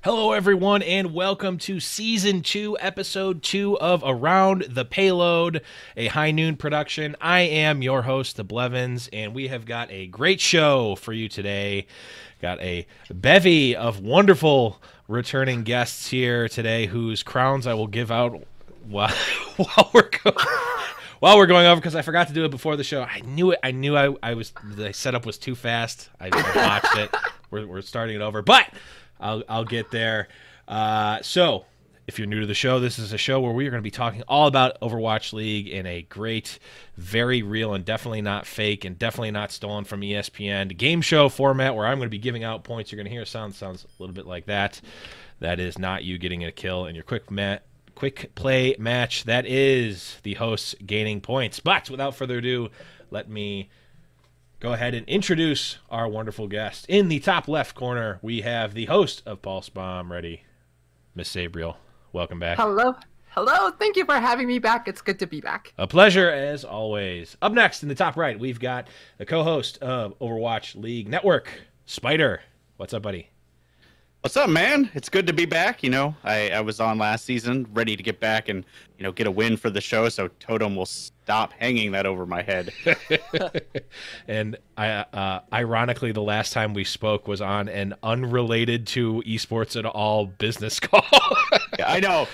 Hello, everyone, and welcome to Season 2, Episode 2 of Around the Payload, a High Noon production. I am your host, the Blevins, and we have got a great show for you today. Got a bevy of wonderful returning guests here today, whose crowns I will give out while we're going over, because I forgot to do it before the show. I knew it. The setup was too fast. I botched it. We're starting it over, but I'll get there. So, if you're new to the show, this is a show where we are going to be talking all about Overwatch League in a great, very real, and definitely not fake, and definitely not stolen from ESPN game show format where I'm going to be giving out points. You're going to hear sounds a little bit like that. That is not you getting a kill in your quick play match. That is the hosts gaining points. But without further ado, let me go ahead and introduce our wonderful guest. In the top left corner, we have the host of Pulse Bomb Ready, Miss Sabriel. Welcome back. Hello. Thank you for having me back. It's good to be back. A pleasure, as always. Up next, in the top right, we've got the co-host of Overwatch League Network, Spyder. What's up, buddy? What's up, man? It's good to be back. You know, I was on last season, ready to get back and, get a win for the show, so Totem will stop hanging that over my head. And ironically, the last time we spoke was on an unrelated to esports at all business call. Yeah, I know.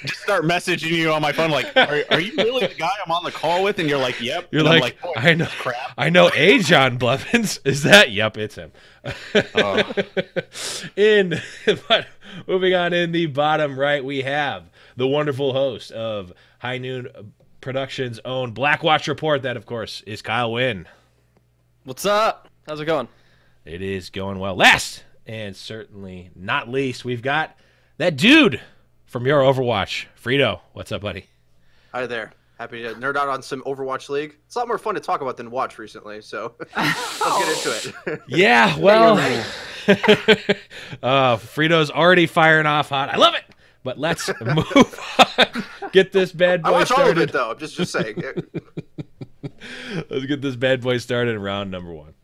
Just start messaging you on my phone like, are you really the guy I'm on the call with? And you're like, yep. You're like, oh, I know. Crap. I know a John Blevins. Is that? Yep, it's him. But moving on, in the bottom right, we have the wonderful host of High Noon Productions' own Blackwatch Report. That, of course, is Kylewynn. What's up? How's it going? It is going well. Last, and certainly not least, we've got that dude from YourOverwatch, Freedo. What's up, buddy? Hi there. Happy to nerd out on some Overwatch League. It's a lot more fun to talk about than watch recently, so let's get into it. Yeah, well, Freedo's already firing off hot. I love it. But let's move on. Get this bad boy I watch started. all of it, though. I'm just saying. Let's get this bad boy started in round number one.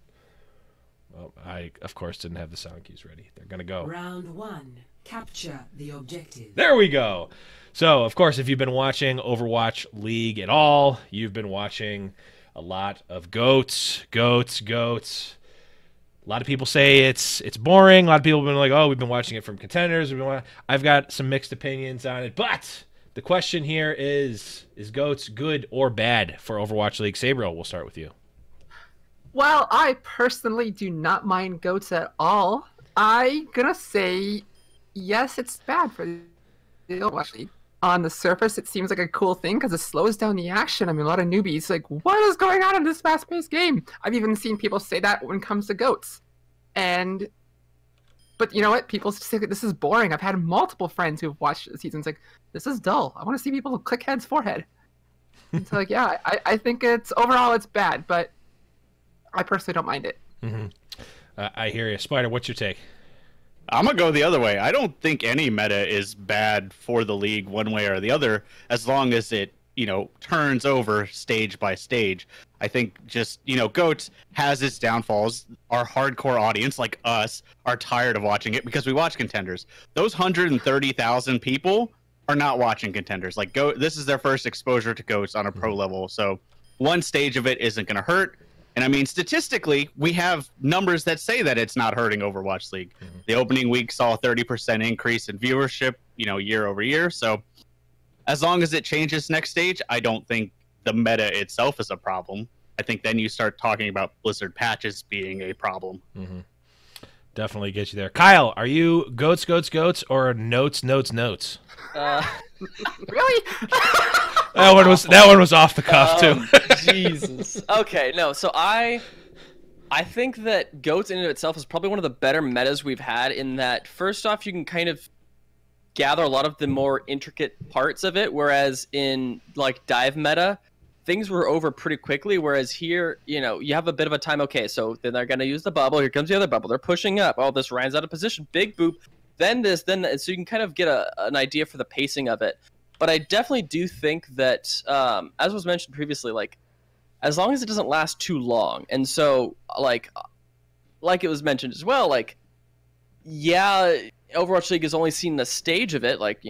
Well, I, of course, didn't have the sound cues ready. They're going to go. Round one. Capture the objective. There we go. So, of course, if you've been watching Overwatch League at all, you've been watching a lot of goats. A lot of people say it's boring. A lot of people have been like, oh, we've been watching it from contenders. I've got some mixed opinions on it. But the question here is GOATS good or bad for Overwatch League? Sabriel, we'll start with you. Well, I personally do not mind GOATS at all. I'm going to say, yes, it's bad for the Overwatch League. On the surface, it seems like a cool thing because it slows down the action. I mean, a lot of newbies like, what is going on in this fast-paced game? I've even seen people say that when it comes to GOATS. But you know what? People say this is boring. I've had multiple friends who've watched the seasons like, this is dull. I want to see people click heads, forehead. It's like, yeah, I think overall it's bad, but I personally don't mind it. Mm-hmm. I hear you. Spyder, what's your take? I'm going to go the other way. I don't think any meta is bad for the league one way or the other, as long as it, turns over stage by stage. I think just, GOATS has its downfalls. Our hardcore audience, like us, are tired of watching it because we watch contenders. Those 130,000 people are not watching contenders. Like, this is their first exposure to GOATS on a pro level. So one stage of it isn't going to hurt. And I mean, statistically, we have numbers that say that it's not hurting Overwatch League. Mm-hmm. The opening week saw a 30% increase in viewership, year over year. So as long as it changes next stage, I don't think the meta itself is a problem. I think then you start talking about Blizzard patches being a problem. Mm-hmm. Definitely get you there. Kyle, are you GOATS or notes? Really? That one was off the cuff too. Jesus. Okay, no. So I think that GOATS in and of itself is probably one of the better metas we've had. In that, first off, you can kind of gather a lot of the more intricate parts of it, whereas in like dive meta, things were over pretty quickly. Whereas here, you have a bit of a time. Okay, so then they're gonna use the bubble. Here comes the other bubble. They're pushing up. Oh, this Ryan's out of position. Big boop. Then this. Then that. So you can kind of get an idea for the pacing of it. But I definitely do think that, as was mentioned previously, like, as long as it doesn't last too long, and so, like it was mentioned as well, like, yeah, Overwatch League has only seen the stage of it, like,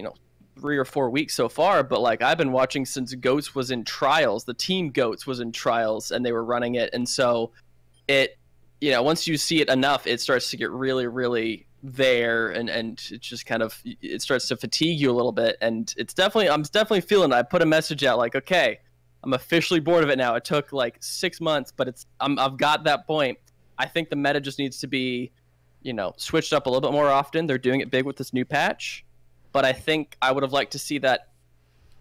3 or 4 weeks so far, but like I've been watching since Goats was in trials. The team Goats was in trials and they were running it, and so it, once you see it enough, it starts to get really, really there, and it just kind of, it starts to fatigue you a little bit. And I'm definitely feeling it. I put a message out like, okay, I'm officially bored of it now. It took like 6 months, but I've got that point. I think the meta just needs to be, switched up a little bit more often. They're doing it big with this new patch. But I think I would have liked to see that,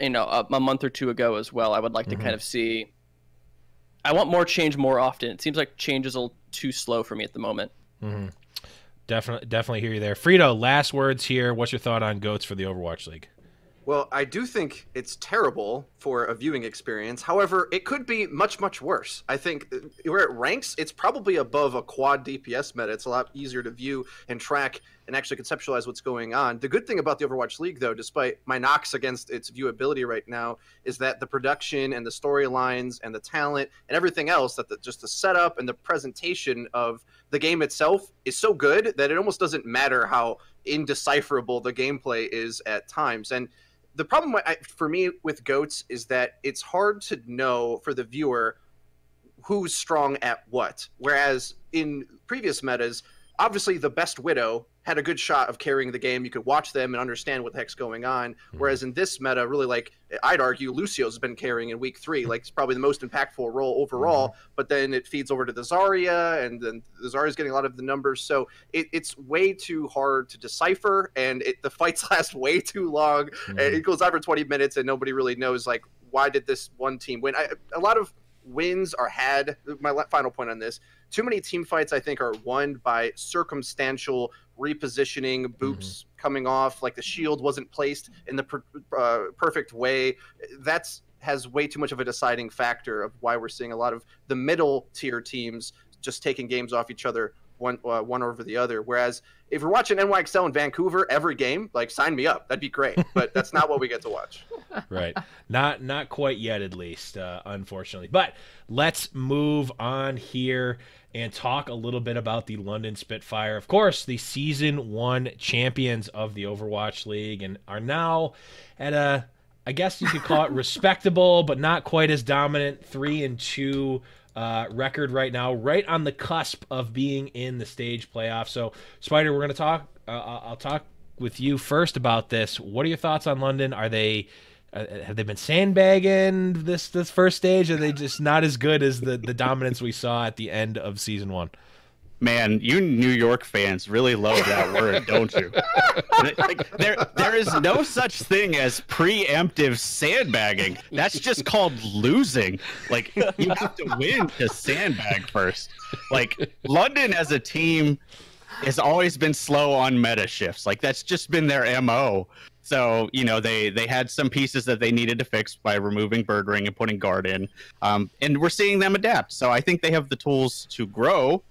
a month or two ago as well. I would like to kind of see. I want more change more often. It seems like change is a little too slow for me at the moment. Mm-hmm. Definitely hear you there. Freedo, last words here. What's your thought on Goats for the Overwatch League? Well, I do think it's terrible for a viewing experience. However, it could be much, much worse. I think where it ranks, it's probably above a quad DPS meta. It's a lot easier to view and track and actually conceptualize what's going on. The good thing about the Overwatch League, though, despite my knocks against its viewability right now, is that the production and the storylines and the talent and everything else, that just the setup and the presentation of the game itself is so good that it almost doesn't matter how indecipherable the gameplay is at times. And the problem for me with Goats is that it's hard to know for the viewer who's strong at what. Whereas in previous metas, obviously the best Widow had a good shot of carrying the game. You could watch them and understand what the heck's going on. Whereas in this meta, really, like, I'd argue Lucio's been carrying in week 3. Like, it's probably the most impactful role overall. But then it feeds over to the Zarya, and then the Zarya's getting a lot of the numbers. So it's way too hard to decipher, and the fights last way too long. And it goes on for 20 minutes, and nobody really knows, like, why did this one team win? A lot of wins are had. My final point on this: too many team fights, I think, are won by circumstantial repositioning, boops coming off, like the shield wasn't placed in the perfect way. Has way too much of a deciding factor of why we're seeing a lot of the middle tier teams just taking games off each other one over the other. Whereas if you're watching NYXL in Vancouver every game, like, sign me up. That'd be great. But that's not what we get to watch. Right. Not quite yet, at least, unfortunately. But let's move on here and talk a little bit about the London Spitfire. Of course, the Season 1 champions of the Overwatch League, and are now at a, I guess you could call it respectable, but not quite as dominant, 3-2 record right now, right on the cusp of being in the stage playoff. So, Spyder, we're going to talk. I'll talk with you first about this. What are your thoughts on London? Are they have they been sandbagging this first stage? Are they just not as good as the dominance we saw at the end of Season 1? Man, you New York fans really love that word, don't you? Like, there is no such thing as preemptive sandbagging. That's just called losing. Like, you have to win to sandbag first. Like, London as a team has always been slow on meta shifts. Like, that's just been their MO. So, they had some pieces that they needed to fix by removing Bird Ring and putting Guard in. And we're seeing them adapt. So I think they have the tools to grow.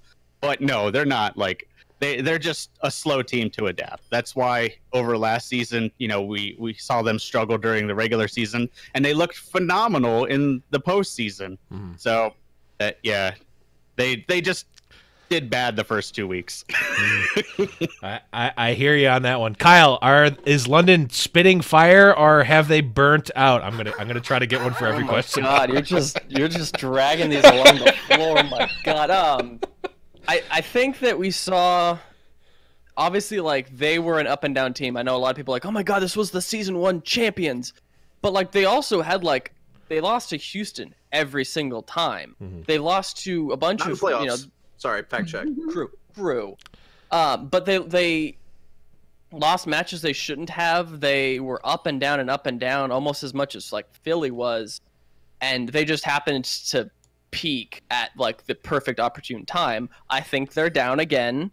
But no, they're not. Like, they're just a slow team to adapt. That's why over last season, we saw them struggle during the regular season, and they looked phenomenal in the postseason. So, yeah, they just did bad the first 2 weeks. I hear you on that one. Kyle, is London spitting fire, or have they burnt out? I'm gonna try to get one for every question. God, you're just dragging these along the floor. My God. I think that we saw, obviously, like, they were an up and down team. I know a lot of people are like, oh my God, this was the Season 1 champions. But, like, they also had, like, they lost to Houston every single time. They lost to a bunch of, playoffs. Sorry, fact check. Crew. But they lost matches they shouldn't have. They were up and down almost as much as, like, Philly was. And they just happened to peak at, like, the perfect opportune time. I think they're down again,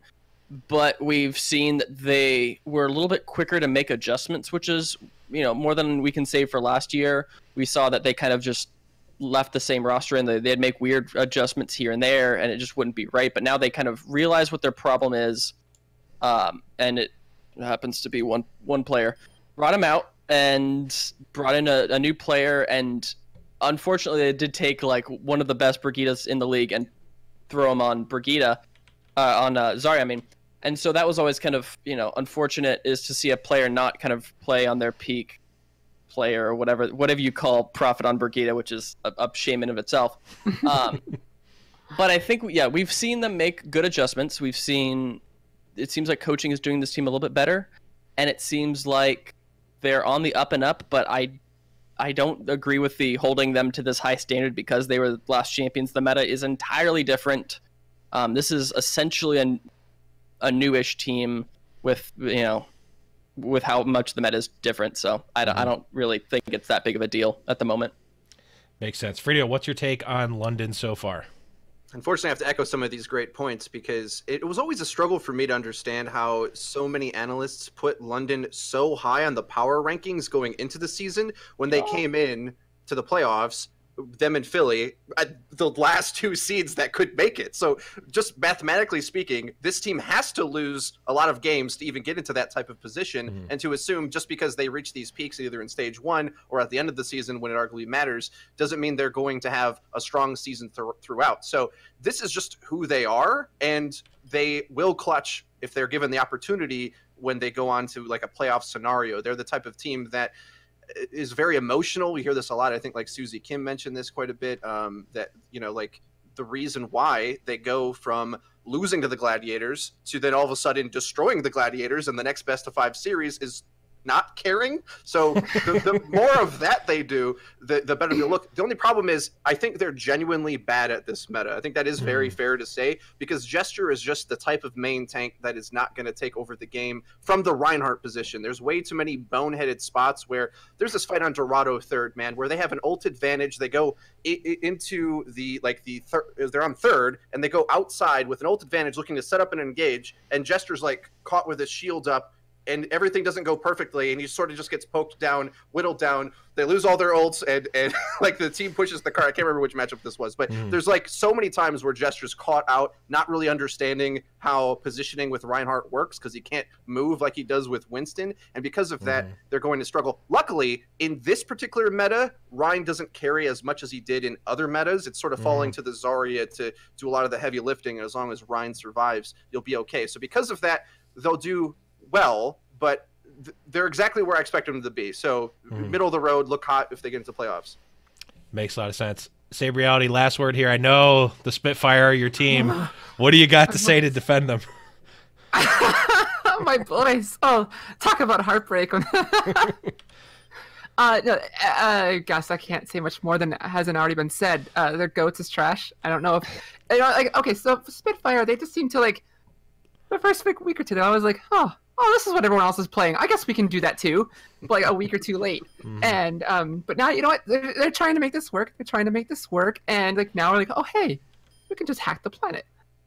but we've seen that they were a little bit quicker to make adjustments, which is, more than we can say for last year. We saw that they kind of just left the same roster and they'd make weird adjustments here and there, and it just wouldn't be right. But now they kind of realize what their problem is, and it happens to be one player. Brought him out and brought in a new player, and unfortunately, they did take, like, one of the best Brigidas in the league and throw him on Zarya, And so that was always kind of, unfortunate, is to see a player not kind of play on their peak player or whatever you call profit on Brigida, which is a shame in of itself. But I think, we've seen them make good adjustments. It seems like coaching is doing this team a little bit better, and it seems like they're on the up and up, but I don't agree with the holding them to this high standard because they were the last champions. The meta is entirely different. This is essentially a newish team with how much the meta is different. So I don't really think it's that big of a deal at the moment. Makes sense. Freedo, what's your take on London so far? Unfortunately, I have to echo some of these great points because it was always a struggle for me to understand how so many analysts put London so high on the power rankings going into the season when they came in to the playoffs, them and Philly, the last 2 seeds that could make it. So just mathematically speaking, this team has to lose a lot of games to even get into that type of position. And to assume just because they reach these peaks either in stage 1 or at the end of the season when it arguably matters, doesn't mean they're going to have a strong season throughout. So this is just who they are, and they will clutch if they're given the opportunity when they go on to like a playoff scenario. They're the type of team that is very emotional. We hear this a lot. I think like Susie Kim mentioned this quite a bit, that, like the reason why they go from losing to the Gladiators to then all of a sudden destroying the Gladiators in the next best of 5 series is not caring. So the more of that they do, the better they look. The only problem is I think they're genuinely bad at this meta. I think that is very fair to say, because Gesture is just the type of main tank that is not going to take over the game from the Reinhardt position. There's way too many boneheaded spots where there's this fight on Dorado third, man, where they have an ult advantage. They go into they're on third, and they go outside with an ult advantage looking to set up and engage, and Gesture's like caught with his shield up, and everything doesn't go perfectly, and he sort of just gets poked down, whittled down. They lose all their ults, and like the team pushes the car. I can't remember which matchup this was, but there's like so many times where Gesture's caught out, not really understanding how positioning with Reinhardt works because he can't move like he does with Winston, and because of that, they're going to struggle. Luckily, in this particular meta, Rein doesn't carry as much as he did in other metas. It's sort of falling to the Zarya to do a lot of the heavy lifting, and as long as Rein survives, you'll be okay. So because of that, they'll do well, but they're exactly where I expect them to be. So middle of the road, look hot if they get into the playoffs. Makes a lot of sense. Sabriality, last word here. I know the Spitfire are your team. What do you got to say to defend them? My boys. Oh, talk about heartbreak. No, gosh, I can't say much more than hasn't already been said. Their goats is trash. I don't know if okay. So Spitfire, they just seem to like the first week or two. I was like, oh, this is what everyone else is playing. I guess we can do that too, like a week or two late. And but now you know what? They're trying to make this work. They're trying to make this work, and like now we're like, oh hey, we can just hack the planet.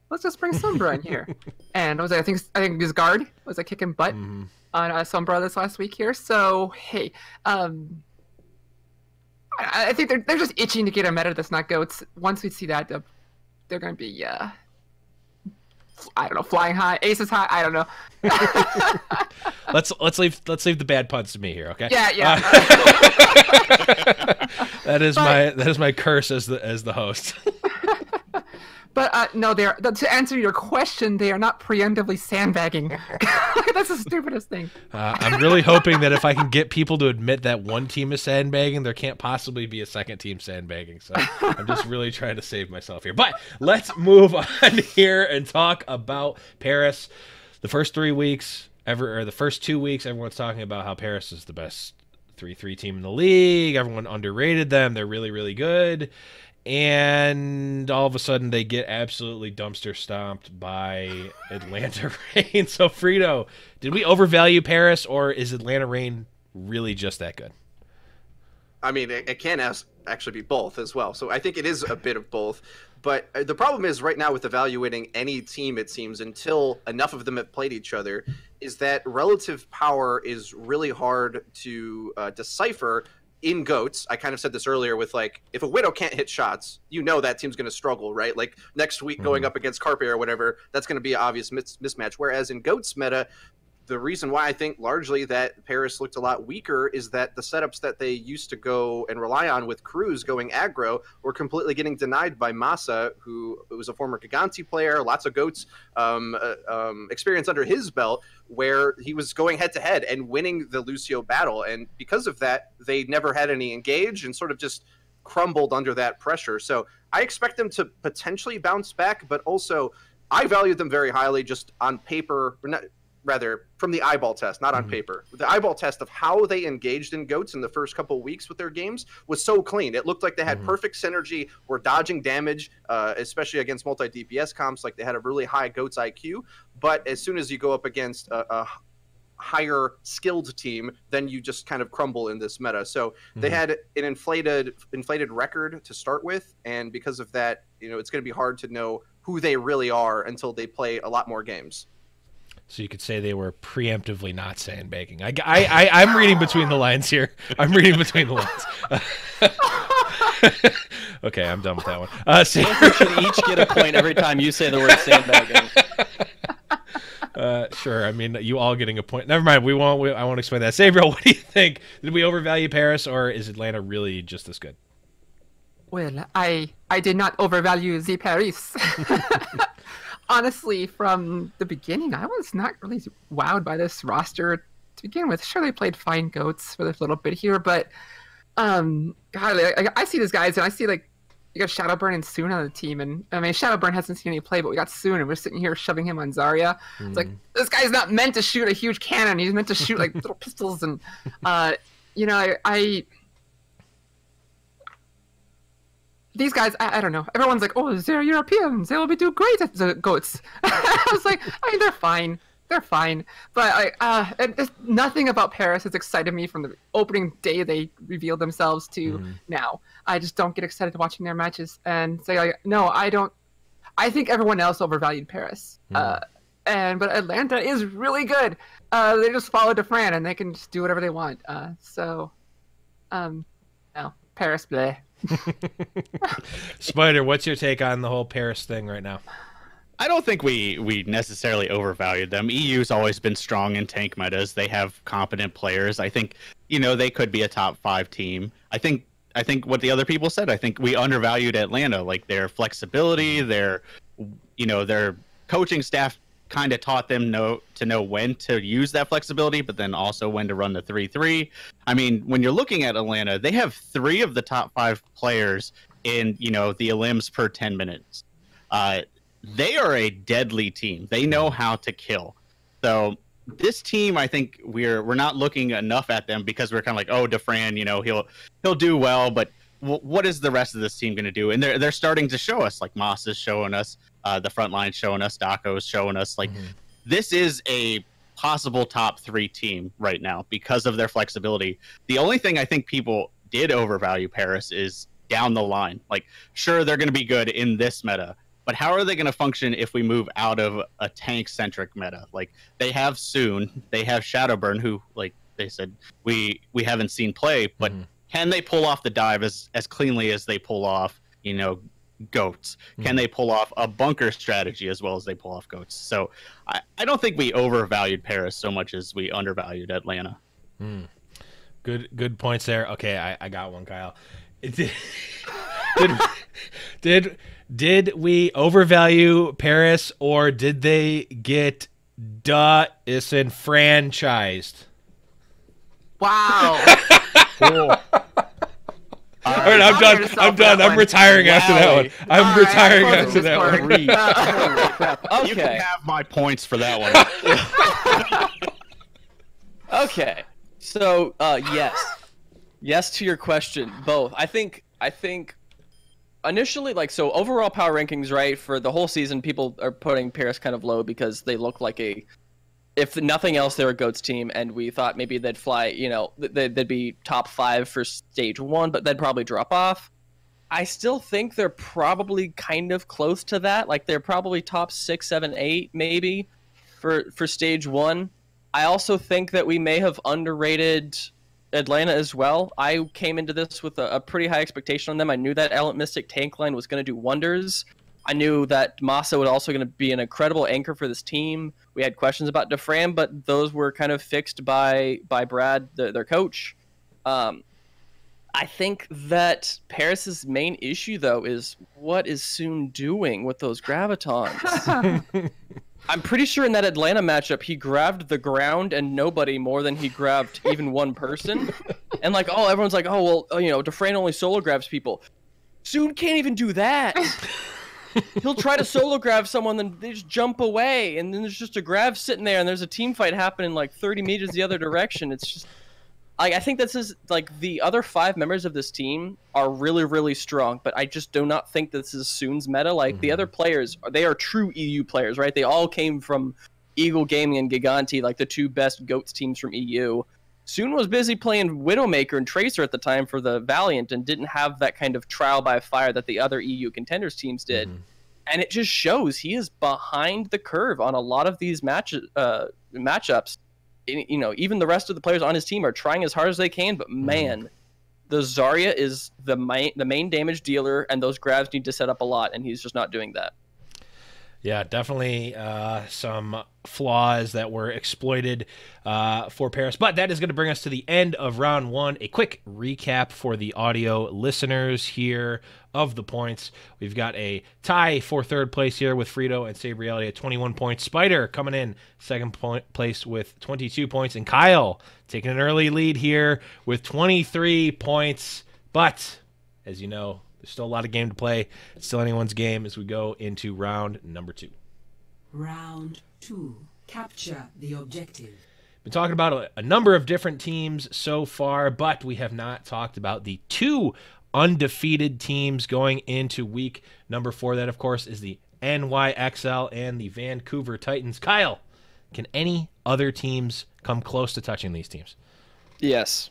Let's just bring Sombra in here. And I think his guard was like kicking butt on Sombra this last week here. So hey, I think they're just itching to get a meta that's not goats. Once we see that, they're going to be I don't know, flying high, aces high. I don't know. let's leave the bad puns to me here, okay? Yeah. That is my curse as the host. But no, to answer your question, they are not preemptively sandbagging. That's the stupidest thing. I'm really hoping that if I can get people to admit that one team is sandbagging, there can't possibly be a second team sandbagging. So I'm just really trying to save myself here. But let's move on here and talk about Paris. The first 2 weeks, everyone's talking about how Paris is the best 3-3 team in the league. Everyone underrated them. They're really, really good. And all of a sudden, they get absolutely dumpster stomped by Atlanta Reign. So, Freedo, did we overvalue Paris, or is Atlanta Reign really just that good? I mean, it can actually be both as well. So I think it is a bit of both. But the problem is right now with evaluating any team, it seems, until enough of them have played each other, is that relative power is really hard to decipher. In GOATs, I kind of said this earlier with like, if a Widow can't hit shots, you know that team's going to struggle, right? Like next week going up against Carpe or whatever, that's going to be an obvious mismatch. Whereas in GOATs meta, the reason why I think largely that Paris looked a lot weaker is that the setups that they used to go and rely on with Cruz going aggro were completely getting denied by Massa, who was a former Gigante player, lots of GOATs experience under his belt, where he was going head-to-head and winning the Lucio battle. And because of that, they never had any engage and sort of just crumbled under that pressure. So I expect them to potentially bounce back, but also I value them very highly just on paper, or not, rather from the eyeball test, not on paper. The eyeball test of how they engaged in GOATs in the first couple of weeks with their games was so clean. It looked like they had perfect synergy, were dodging damage, especially against multi-DPS comps, like they had a really high GOATs IQ. But as soon as you go up against a higher skilled team, then you just kind of crumble in this meta. So they had an inflated record to start with, and because of that, it's going to be hard to know who they really are until they play a lot more games. So you could say they were preemptively not sandbagging. I'm reading between the lines here. I'm reading between the lines. Okay, I'm done with that one. We should each get a point every time you say the word sandbagging. Sure. I mean, you all getting a point. Never mind. I won't explain that. Sabriel, what do you think? Did we overvalue Paris, or is Atlanta really just as good? Well, I did not overvalue the Paris. Honestly, from the beginning, I was not really wowed by this roster to begin with. Sure, they played fine GOATs for this little bit here, but God, I see these guys, and I see like you got Shadowburn and Soon on the team, and I mean Shadowburn hasn't seen any play, but we got Soon, and we're sitting here shoving him on Zarya. It's like this guy's not meant to shoot a huge cannon; he's meant to shoot like little pistols, and these guys, I don't know. Everyone's like, oh, they're Europeans. They will do great at the GOATs. I was like, I mean, they're fine. They're fine. But nothing about Paris has excited me from the opening day they revealed themselves to now. I just don't get excited watching their matches. And say, no, I don't. I think everyone else overvalued Paris. But Atlanta is really good. They just follow DeFran, and they can just do whatever they want. No, Paris, bleh. Spyder, what's your take on the whole Paris thing right now? I don't think we necessarily overvalued them. EU's always been strong in tank metas. They have competent players. I think they could be a top 5 team. I think what the other people said. I think we undervalued Atlanta, like their flexibility, their coaching staff kind of taught them to know when to use that flexibility, but then also when to run the 3-3. I mean, when you're looking at Atlanta, they have 3 of the top 5 players in the elims per 10 minutes. They are a deadly team. They know how to kill. So this team, I think we're not looking enough at them because we're kind of like, oh, DeFran, he'll do well, but what is the rest of this team going to do? And they're starting to show us, like Moss is showing us, the front line showing us, Daco is showing us, like this is a possible top 3 team right now because of their flexibility. The only thing I think people did overvalue Paris is down the line. Like, sure, they're going to be good in this meta, but how are they going to function if we move out of a tank-centric meta? Like, they have Soon, they have Shadowburn, who, like they said, we haven't seen play, but can they pull off the dive as cleanly as they pull off, GOATs? Can they pull off a bunker strategy as well as they pull off GOATs? So I don't think we overvalued Paris so much as we undervalued Atlanta. Good points there. Okay, I got one, Kyle. Did we overvalue Paris, or did they get disenfranchised? Wow. Cool. All right, I'm done. I'm retiring after that one. I'm retiring after that one. Okay. You can have my points for that one. Okay. So, yes to your question. Both. I think initially, so overall power rankings, right, for the whole season, people are putting Paris kind of low because they look like if nothing else, they're a GOATs team, and we thought maybe they'd fly, they'd be top 5 for stage 1, but they'd probably drop off. I still think they're probably kind of close to that. Like, they're probably top 6, 7, 8, maybe, for stage 1. I also think that we may have underrated Atlanta as well. I came into this with a pretty high expectation on them. I knew that Element Mystic tank line was going to do wonders. I knew that Masa was also going to be an incredible anchor for this team. We had questions about Defram, but those were kind of fixed by Brad, their coach. I think that Paris's main issue, though, is what is Soon doing with those gravitons? I'm pretty sure in that Atlanta matchup, he grabbed the ground and nobody more than he grabbed even one person. And like, oh, everyone's like, oh, well, you know, Defran only solo grabs people. Soon can't even do that. He'll try to solo grab someone, then they just jump away, and then there's just a grab sitting there, and there's a team fight happening like 30 meters the other direction. It's just, I think this is like the other 5 members of this team are really, really strong, but I just do not think this is Soon's meta. Like the other players, they are true EU players, right? They all came from Eagle Gaming and Giganti, like the 2 best GOATS teams from EU. Soon was busy playing Widowmaker and Tracer at the time for the Valiant and didn't have that kind of trial by fire that the other EU contenders teams did. And it just shows he is behind the curve on a lot of these matchups. You know, even the rest of the players on his team are trying as hard as they can, but man, the Zarya is the main damage dealer, and those grabs need to set up a lot, and he's just not doing that. Yeah, definitely some flaws that were exploited for Paris. But that is going to bring us to the end of round 1. A quick recap for the audio listeners here of the points. We've got a tie for 3rd place here with Freedo and Sabriality at 21 points. Spyder coming in 2nd place with 22 points. And Kyle taking an early lead here with 23 points. But, as you know, there's still a lot of game to play. It's still anyone's game as we go into round number 2. Round 2. Capture the objective. Been talking about a number of different teams so far, but we have not talked about the 2 undefeated teams going into week number 4. That, of course, is the NYXL and the Vancouver Titans. Kyle, can any other teams come close to touching these teams? Yes.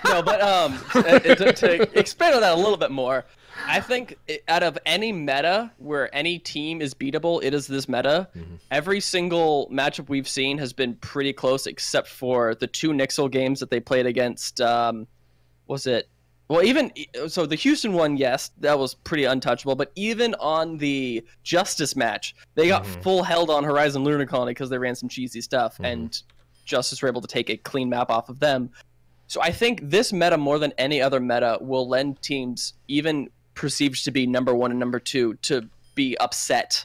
No, but to expand on that a little bit more, I think out of any meta where any team is beatable, it is this meta. Every single matchup we've seen has been pretty close, except for the 2 Nixel games that they played against. Was it? Well, even so, the Houston one, yes, that was pretty untouchable. But even on the Justice match, they got full held on Horizon Lunar Colony because they ran some cheesy stuff, and Justice were able to take a clean map off of them. So I think this meta, more than any other meta, will lend teams, even perceived to be number 1 and number 2, to be upset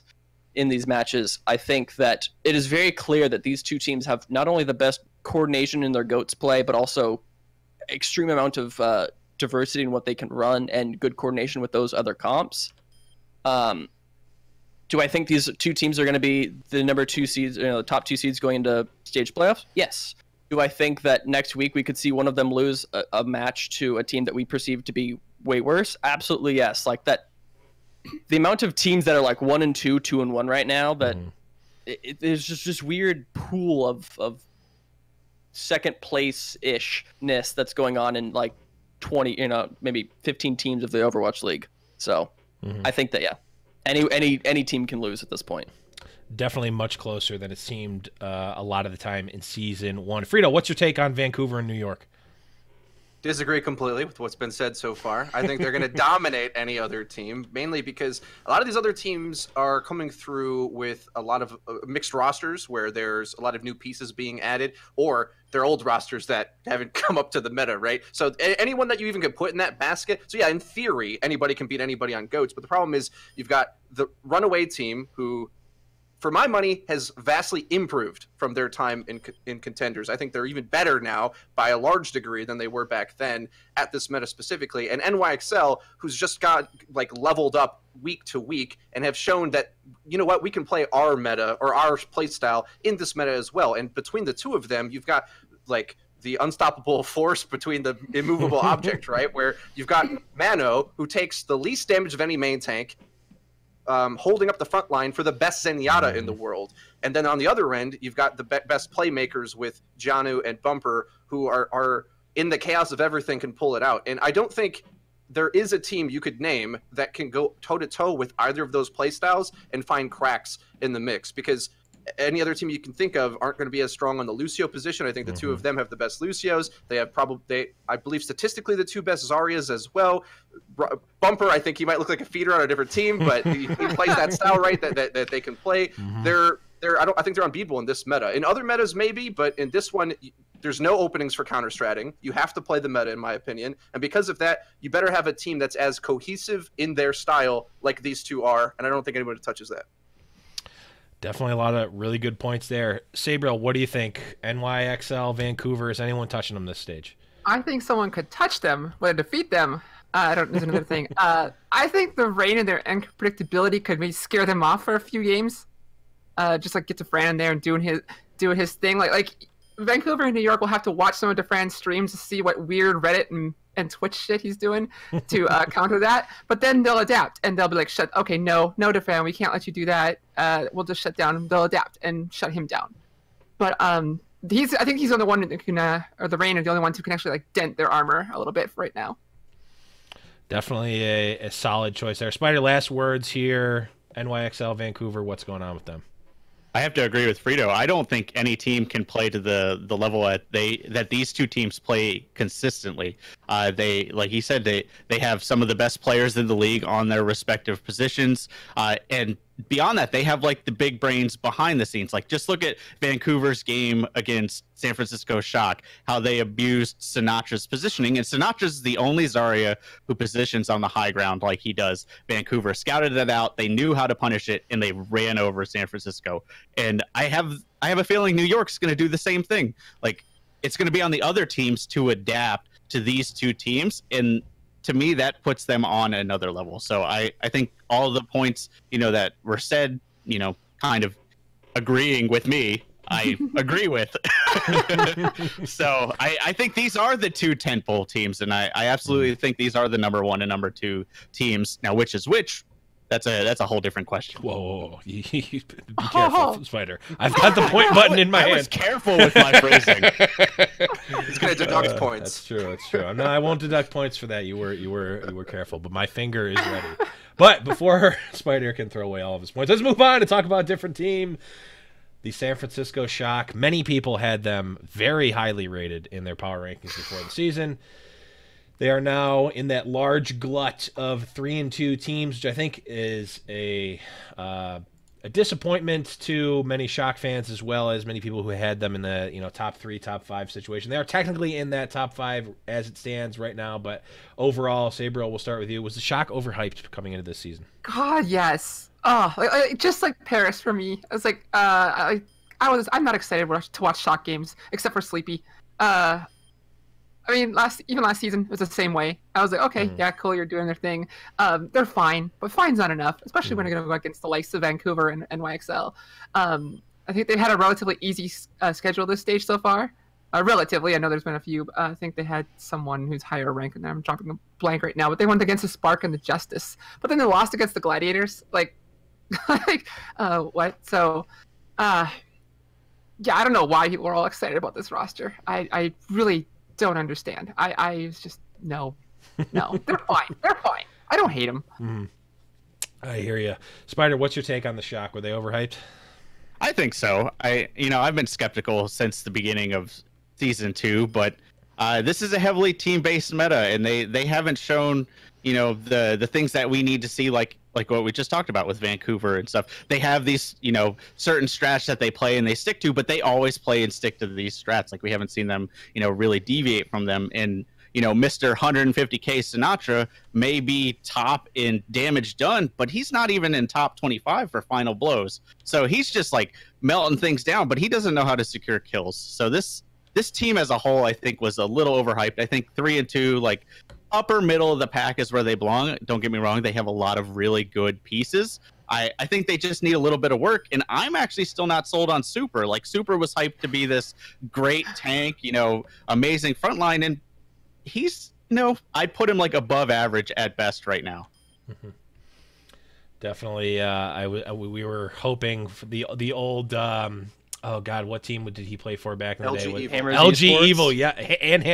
in these matches. I think that it is very clear that these 2 teams have not only the best coordination in their GOATS play, but also extreme amount of diversity in what they can run and good coordination with those other comps. Do I think these 2 teams are going to be the number 2 seeds, the top 2 seeds going into stage playoffs? Yes. Do I think that next week we could see one of them lose a match to a team that we perceive to be way worse? Absolutely yes. Like that, the amount of teams that are like 1 and 2, 2 and 1 right now, that there's just this weird pool of second place ishness that's going on in like 20, maybe 15 teams of the Overwatch League. So I think that any team can lose at this point. Definitely much closer than it seemed a lot of the time in Season 1. Freedo, what's your take on Vancouver and New York? Disagree completely with what's been said so far. I think they're going to dominate any other team, mainly because a lot of these other teams are coming through with a lot of mixed rosters where there's a lot of new pieces being added, or they're old rosters that haven't come up to the meta, right? So anyone that you even can put in that basket. So yeah, in theory, anybody can beat anybody on GOATS, but the problem is you've got the runaway team who, for my money, has vastly improved from their time in contenders. I think they're even better now by a large degree than they were back then at this meta specifically. And NYXL, who's just got like leveled up week to week and have shown that, you know what, we can play our meta or our play style in this meta as well. And between the 2 of them, you've got like the unstoppable force between the immovable object, right? Where you've got Mano, who takes the least damage of any main tank, holding up the front line for the best Zenyatta in the world. And then on the other end, you've got the best playmakers with Janu and Bumper, who are in the chaos of everything, can pull it out. And I don't think there is a team you could name that can go toe-to-toe with either of those playstyles and find cracks in the mix. Because any other team you can think of aren't going to be as strong on the Lucio position. I think the two of them have the best Lucios. They have I believe statistically the two best Zaryas as well. Bumper, I think he might look like a feeder on a different team, but he plays that style right that they can play. I think they're unbeatable in this meta. In other metas maybe, but in this one, there's no openings for counter-stratting. You have to play the meta, in my opinion. And because of that, you better have a team that's as cohesive in their style like these two are, and I don't think anybody touches that. Definitely a lot of really good points there. Sabriel, what do you think? NYXL, Vancouver, is anyone touching them this stage? I think someone could touch them, but defeat them. There's another thing. I think the rain and their unpredictability could maybe scare them off for a few games. Just like get to Fran in there and doing his thing. Like Vancouver and New York will have to watch some of DeFran's streams to see what weird Reddit and Twitch shit he's doing to counter that. But then they'll adapt and they'll be like, no, DeFran, we can't let you do that. We'll just shut down. They'll adapt and shut him down. But I think he's the only one that can, or the Rain are the only ones who can actually like dent their armor a little bit right now. Definitely a solid choice there. Spyder, last words here. NYXL, Vancouver, what's going on with them? I have to agree with Freedo. I don't think any team can play to the level that these two teams play consistently. They, like he said, they have some of the best players in the league on their respective positions, and beyond that, they have like the big brains behind the scenes. Like just look at Vancouver's game against San Francisco Shock, how they abused Sinatra's positioning, and Sinatra's the only Zarya who positions on the high ground like he does. Vancouver scouted it out, they knew how to punish it, and they ran over San Francisco. And I have a feeling New York's going to do the same thing. Like it's going to be on the other teams to adapt to these two teams, and to me, that puts them on another level. So I think all the points, that were said, kind of agreeing with me, I agree with. So I think these are the two tentpole teams, and I absolutely think these are the number 1 and number 2 teams. Now, which is which? That's a whole different question. Whoa. Be careful, Spyder. I've got the point button in my hand. I was careful with my phrasing. He's going to deduct points. That's true. No, I won't deduct points for that. You were careful, but my finger is ready. But before Spyder can throw away all of his points, let's move on to talk about a different team. The San Francisco Shock. Many people had them very highly rated in their power rankings before the season. They are now in that large glut of 3-2 teams, which I think is a disappointment to many Shock fans as well as many people who had them in the top 3, top 5 situation. They are technically in that top 5 as it stands right now, but overall, Sabriel, we'll start with you. Was the Shock overhyped coming into this season? God, yes. Oh, just like Paris for me. I was like, I'm not excited to watch Shock games except for Sleepy. I mean, last season it was the same way. I was like, okay, yeah, cool, you're doing their thing. They're fine, but fine's not enough, especially when you're going to go against the likes of Vancouver and NYXL. I think they've had a relatively easy schedule this stage so far. Relatively, I know there's been a few. I think they had someone who's higher ranked, and I'm dropping a blank right now. But they went against the Spark and the Justice, but then they lost against the Gladiators. Like, what? So, yeah, I don't know why people are all excited about this roster. I really don't understand. I was just no, they're fine. They're fine. I don't hate them. I hear you, Spyder. What's your take on the Shock? Were they overhyped? I think so. I've been skeptical since the beginning of season 2, but this is a heavily team-based meta, and they haven't shown the things that we need to see, like what we just talked about with Vancouver and stuff. They have these certain strats that they play and they stick to, but they always play and stick to these strats. Like we haven't seen them really deviate from them. And Mr. 150k Sinatra may be top in damage done, but he's not even in top 25 for final blows. So he's just like melting things down, but he doesn't know how to secure kills. So this team as a whole, I think, was a little overhyped. I think 3-2, like upper middle of the pack is where they belong. Don't get me wrong, they have a lot of really good pieces. I think they just need a little bit of work, and I'm actually still not sold on Super. Like Super was hyped to be this great tank, amazing frontline, and he's I'd put him like above average at best right now. Definitely, we were hoping for the old Oh God, what team did he play for back in the LG day? Evil. Hammers LG Esports. Evil, yeah,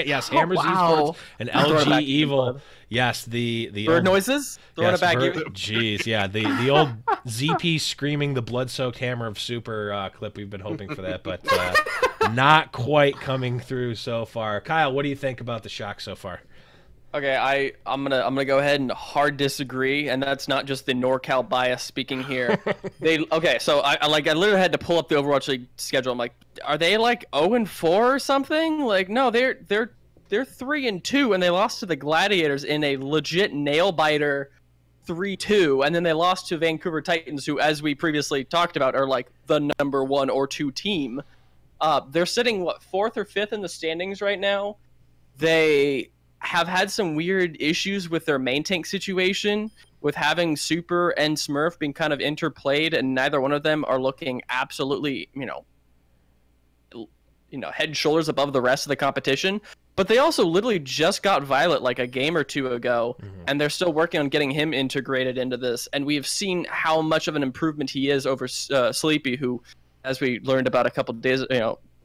yes, Hammers wow. Esports and Throwing it LG back Evil, even, bud. yes, the Bird old, noises. Throwing yes, it back. jeez, yeah, the old ZP screaming the blood-soaked hammer of super clip. We've been hoping for that, but not quite coming through so far. Kyle, what do you think about the shock so far? Okay, I'm gonna go ahead and hard disagree, and that's not just the NorCal bias speaking here. So I literally had to pull up the Overwatch League schedule. I'm like, are they like 0-4 or something? Like, no, they're 3-2, and they lost to the Gladiators in a legit nail biter 3-2, and then they lost to Vancouver Titans, who, as we previously talked about, are like the number 1 or 2 team. They're sitting 4th or 5th in the standings right now. They have had some weird issues with their main tank situation, with having Super and Smurf being kind of interplayed, and neither one of them are looking absolutely, head and shoulders above the rest of the competition. But they also literally just got Violet like a game or two ago, and they're still working on getting him integrated into this. And we've seen how much of an improvement he is over Sleepy, who, as we learned about a couple of days,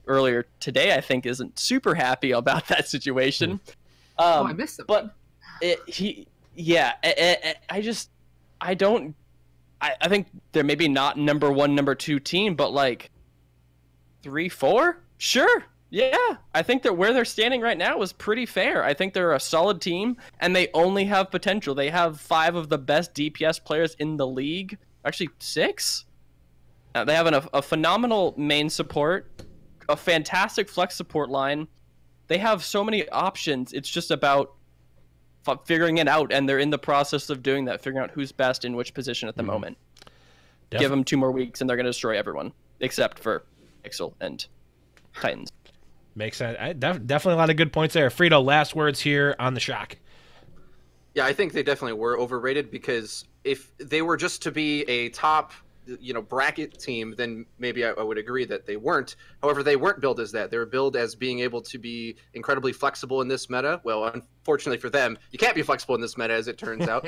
earlier today, I think isn't super happy about that situation. I missed him. But I think they're maybe not number 1, number 2 team, but like 3-4, sure. Yeah, I think that where they're standing right now is pretty fair. I think they're a solid team, and they only have potential. They have 5 of the best DPS players in the league. Actually, 6. They have a phenomenal main support, a fantastic flex support line. They have so many options. It's just about figuring it out, and they're in the process of doing that, figuring out who's best in which position at the moment. Give them 2 more weeks, and they're going to destroy everyone, except for Pixel and Titans. Makes sense. Definitely a lot of good points there. Freedo, last words here on the shock. Yeah, I think they definitely were overrated, because if they were just to be a top bracket team, then maybe I would agree that they weren't. However, they weren't billed as that. They were billed as being able to be incredibly flexible in this meta. Well, unfortunately for them, you can't be flexible in this meta, as it turns out.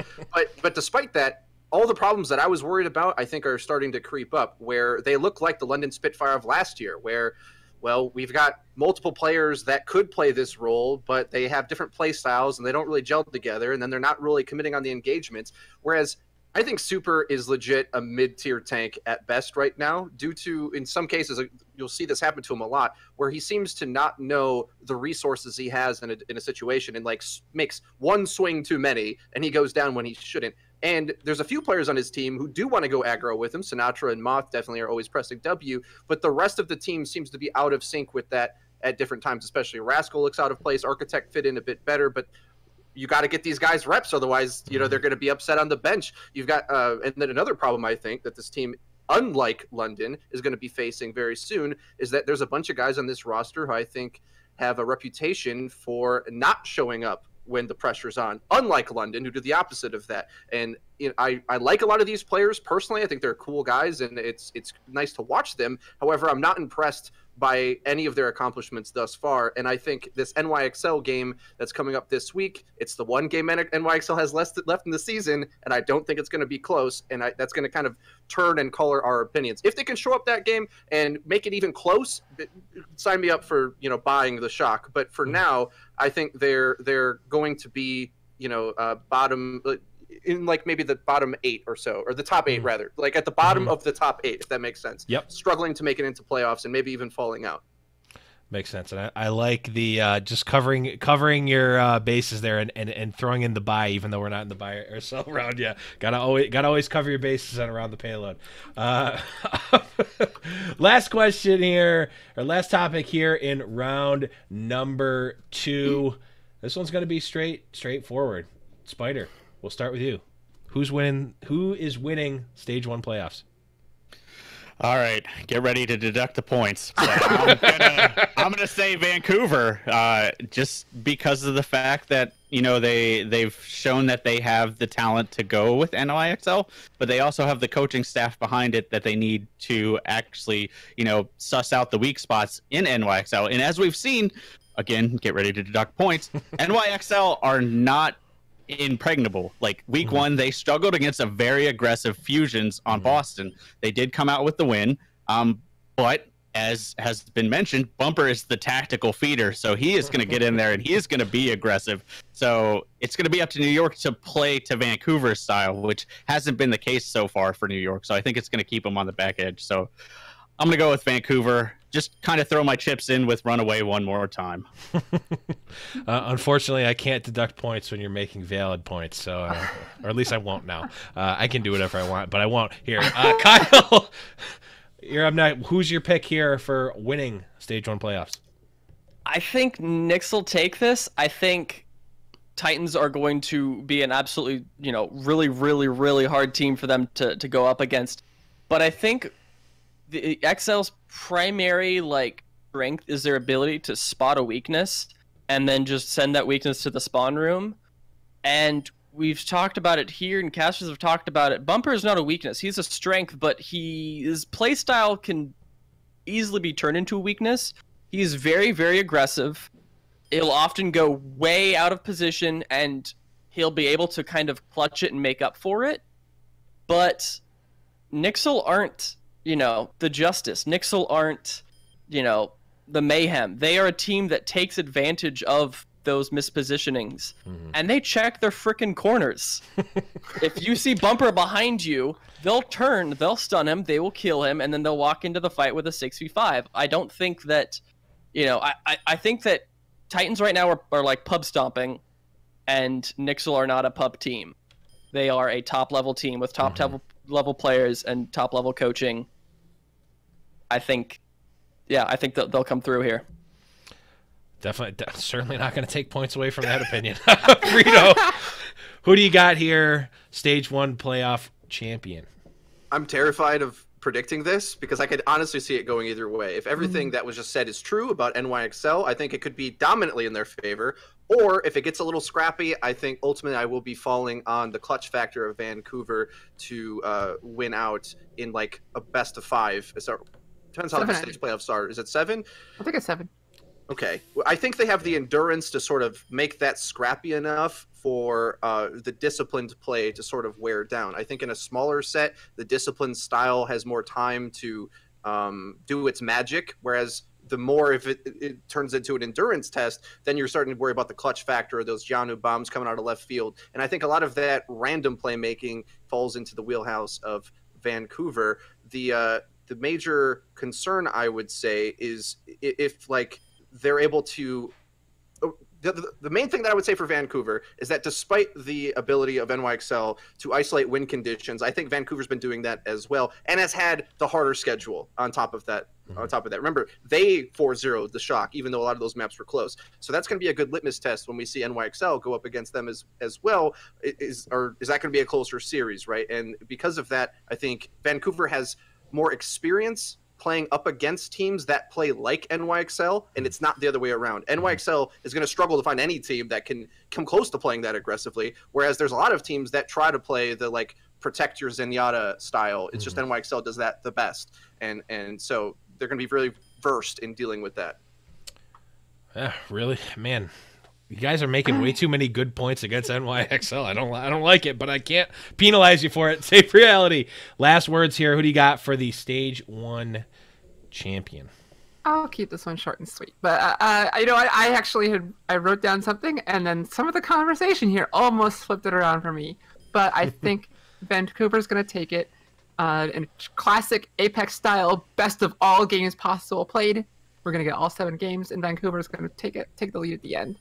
But despite that, all the problems that I was worried about, I think, are starting to creep up, where they look like the London Spitfire of last year, where, well, we've got multiple players that could play this role, but they have different play styles, and they don't really gel together, and then they're not really committing on the engagements. Whereas I think Super is legit a mid-tier tank at best right now, due to, in some cases, you'll see this happen to him a lot, where he seems to not know the resources he has in a situation, and like makes one swing too many, and he goes down when he shouldn't. And there's a few players on his team who do want to go aggro with him. Sinatra and Moth definitely are always pressing W, but the rest of the team seems to be out of sync with that at different times, especially Rascal looks out of place. Architect fit in a bit better, but you got to get these guys reps, otherwise, they're going to be upset on the bench. You've got, and then another problem I think that this team, unlike London, is going to be facing very soon, is that there's a bunch of guys on this roster who I think have a reputation for not showing up when the pressure's on, unlike London, who do the opposite of that. And I like a lot of these players personally. I think they're cool guys, and it's nice to watch them. However, I'm not impressed by any of their accomplishments thus far. And I think this NYXL game that's coming up this week, it's the one game NYXL has left in the season, and I don't think it's going to be close. And that's going to kind of turn and color our opinions. If they can show up that game and make it even close, sign me up for buying the shock. But for now, I think they're going to be bottom, in like maybe the bottom 8 or so, or the top 8 rather, like at the bottom of the top 8, if that makes sense. Yep. Struggling to make it into playoffs and maybe even falling out. Makes sense. And I like the just covering your bases there and throwing in the buy, even though we're not in the buy or sell round. Yeah, gotta always cover your bases on Around the Payload. Last question here, or last topic here in round number 2. This one's gonna be straightforward. Spyder, we'll start with you. Who is winning Stage 1 playoffs? All right, get ready to deduct the points. So I'm gonna say Vancouver, just because of the fact that they've shown that they have the talent to go with NYXL, but they also have the coaching staff behind it that they need to actually suss out the weak spots in NYXL. And as we've seen, again, get ready to deduct points. NYXL are not impregnable. Like week 1, they struggled against a very aggressive Fusions on Boston. They did come out with the win, but as has been mentioned, Bumper is the tactical feeder, so he is going to get in there and he is going to be aggressive. So it's going to be up to New York to play to Vancouver's style, which hasn't been the case so far for New York. So I think it's going to keep them on the back edge. So I'm going to go with Vancouver. Just kind of throw my chips in with runaway one more time. Unfortunately, I can't deduct points when you're making valid points, so or at least I won't now. I can do whatever I want, but I won't. Here, Kyle, I'm not. Who's your pick here for winning Stage 1 playoffs? I think Knicks will take this. I think Titans are going to be an absolutely, really, really, really hard team for them to go up against. But I think the XL's primary strength is their ability to spot a weakness and then just send that weakness to the spawn room. And we've talked about it here, and casters have talked about it. Bumper is not a weakness; he's a strength, but his playstyle can easily be turned into a weakness. He's very, very aggressive. He'll often go way out of position, and he'll be able to kind of clutch it and make up for it. But Nixel aren't, the Justice. Nixel aren't, the Mayhem. They are a team that takes advantage of those mispositionings, and they check their frickin' corners. If you see Bumper behind you, they'll turn, they'll stun him, they will kill him, and then they'll walk into the fight with a 6v5. I don't think that, I think that Titans right now are like pub stomping, and Nixel are not a pub team. They are a top-level team with top-level players and top-level coaching. I think that they'll come through here. Definitely, certainly not going to take points away from that opinion. Freedo, who do you got here? Stage 1 playoff champion. I'm terrified of predicting this because I could honestly see it going either way. If everything that was just said is true about NYXL, I think it could be dominantly in their favor. Or if it gets a little scrappy, I think ultimately I will be falling on the clutch factor of Vancouver to win out in a best of 5. Depends how the stage playoffs are. Is it 7? I think it's 7. Okay. I think they have the endurance to sort of make that scrappy enough for the disciplined play to sort of wear down. I think in a smaller set, the disciplined style has more time to do its magic, whereas the more if it turns into an endurance test, then you're starting to worry about the clutch factor of those Janu bombs coming out of left field. And I think a lot of that random playmaking falls into the wheelhouse of Vancouver. The major concern, I would say, is if they're able to the main thing that I would say for Vancouver is that despite the ability of NYXL to isolate win conditions, I think Vancouver's been doing that as well and has had the harder schedule on top of that. Remember, they 4-0'd the Shock, even though a lot of those maps were close. So that's going to be a good litmus test when we see NYXL go up against them as well. Is that going to be a closer series, right? And because of that, I think Vancouver has more experience playing up against teams that play like NYXL, and it's not the other way around. NYXL is going to struggle to find any team that can come close to playing that aggressively, whereas there's a lot of teams that try to play the protect your Zenyatta style. It's just NYXL does that the best, and so they're going to be really versed in dealing with that. Really, man, you guys are making way too many good points against NYXL. I don't like it, but I can't penalize you for it. Sabriality. Last words here. Who do you got for the Stage 1 champion? I'll keep this one short and sweet. But I actually I wrote down something, and then some of the conversation here almost flipped it around for me. But I think Vancouver's going to take it in classic Apex style, best of all games possible played. We're going to get all 7 games, and Vancouver's going to take the lead at the end.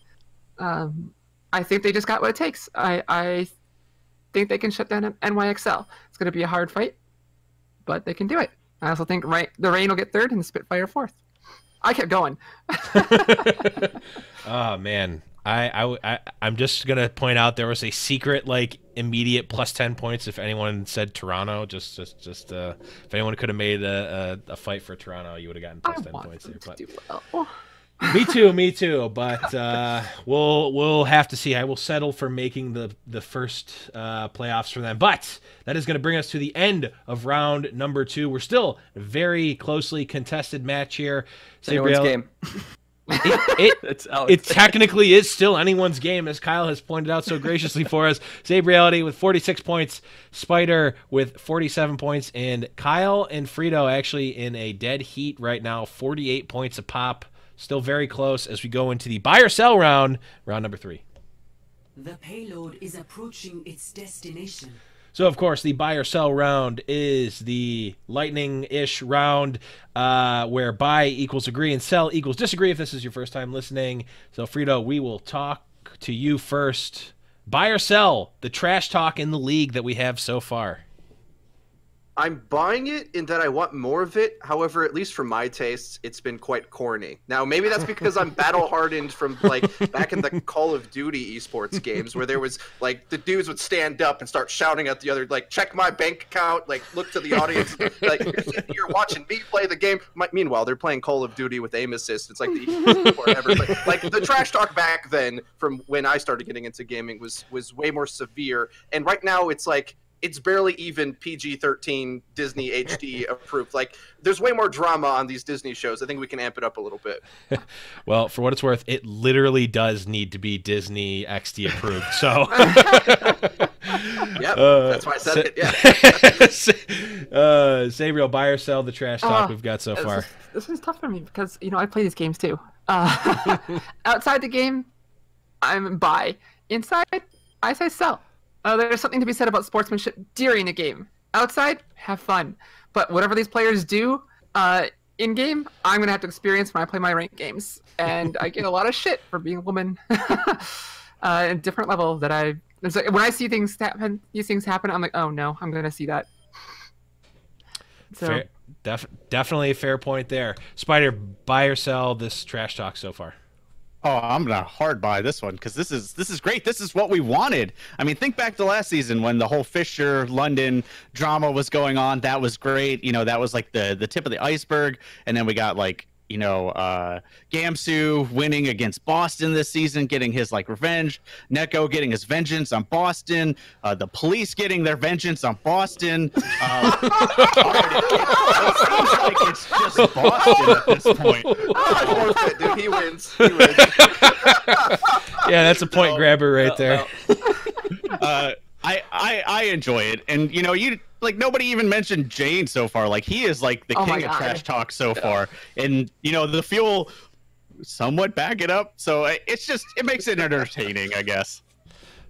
I think they just got what it takes. I think they can shut down NYXL. It's going to be a hard fight, but they can do it. I also think the Rain will get 3rd and the Spitfire 4th. I kept going. Oh man, I'm just gonna point out there was a secret immediate plus 10 points if anyone said Toronto. Just if anyone could have made a fight for Toronto, you would have gotten plus 10 points there. But do well. Me too. But we'll have to see. I will settle for making the first playoffs for them. But that is going to bring us to the end of round number 2. We're still a very closely contested match here. Anyone's game. It technically is still anyone's game, as Kyle has pointed out so graciously for us. Sabriality with 46 points, Spyder with 47 points, and Kyle and Freedo actually in a dead heat right now, 48 points a pop. Still very close as we go into the buy or sell round number 3. The payload is approaching its destination. So, of course, the buy or sell round is the lightning-ish round where buy equals agree and sell equals disagree if this is your first time listening. So, Freedo, we will talk to you first. Buy or sell the trash talk in the league that we have so far? I'm buying it in that I want more of it. However, at least for my tastes, it's been quite corny. Now, maybe that's because I'm battle hardened from like back in the Call of Duty esports games where there was like the dudes would stand up and start shouting at the other, like, check my bank account, like look to the audience, like you're watching me play the game. Meanwhile, they're playing Call of Duty with aim assist. It's like the easiest sport ever. Like the trash talk back then from when I started getting into gaming was way more severe. And right now it's like, it's barely even PG-13 Disney HD approved. Like, there's way more drama on these Disney shows. I think we can amp it up a little bit. Well, for what it's worth, it literally does need to be Disney XD approved. So, yep, that's why I said it. Yeah. Sabriel, buy or sell the trash talk we've got so far? This is tough for me because I play these games too. Outside the game, I'm buy. Inside, I say sell. There's something to be said about sportsmanship during a game. Outside, have fun. But whatever these players do in-game, I'm going to have to experience when I play my ranked games. And I get a lot of shit for being a woman at a different level that it's like, when I see these things happen, I'm like, oh no, I'm going to see that. So, definitely a fair point there. Spyder, buy or sell this trash talk so far? Oh, I'm gonna hard buy this one because this is great. This is what we wanted. I mean, think back to last season when the whole Fisher London drama was going on. That was great. That was like the tip of the iceberg. And then we got like Gamsu winning against Boston this season, getting his like revenge. Neko getting his vengeance on Boston. The police getting their vengeance on Boston. It seems like it's just Boston at this point. Forfeit, dude. He wins. Yeah, that's a point grabber right there. I enjoy it, and you like nobody even mentioned Jane so far. Like he is like the king of trash talk so far, and the fuel somewhat back it up. So it makes it entertaining, I guess.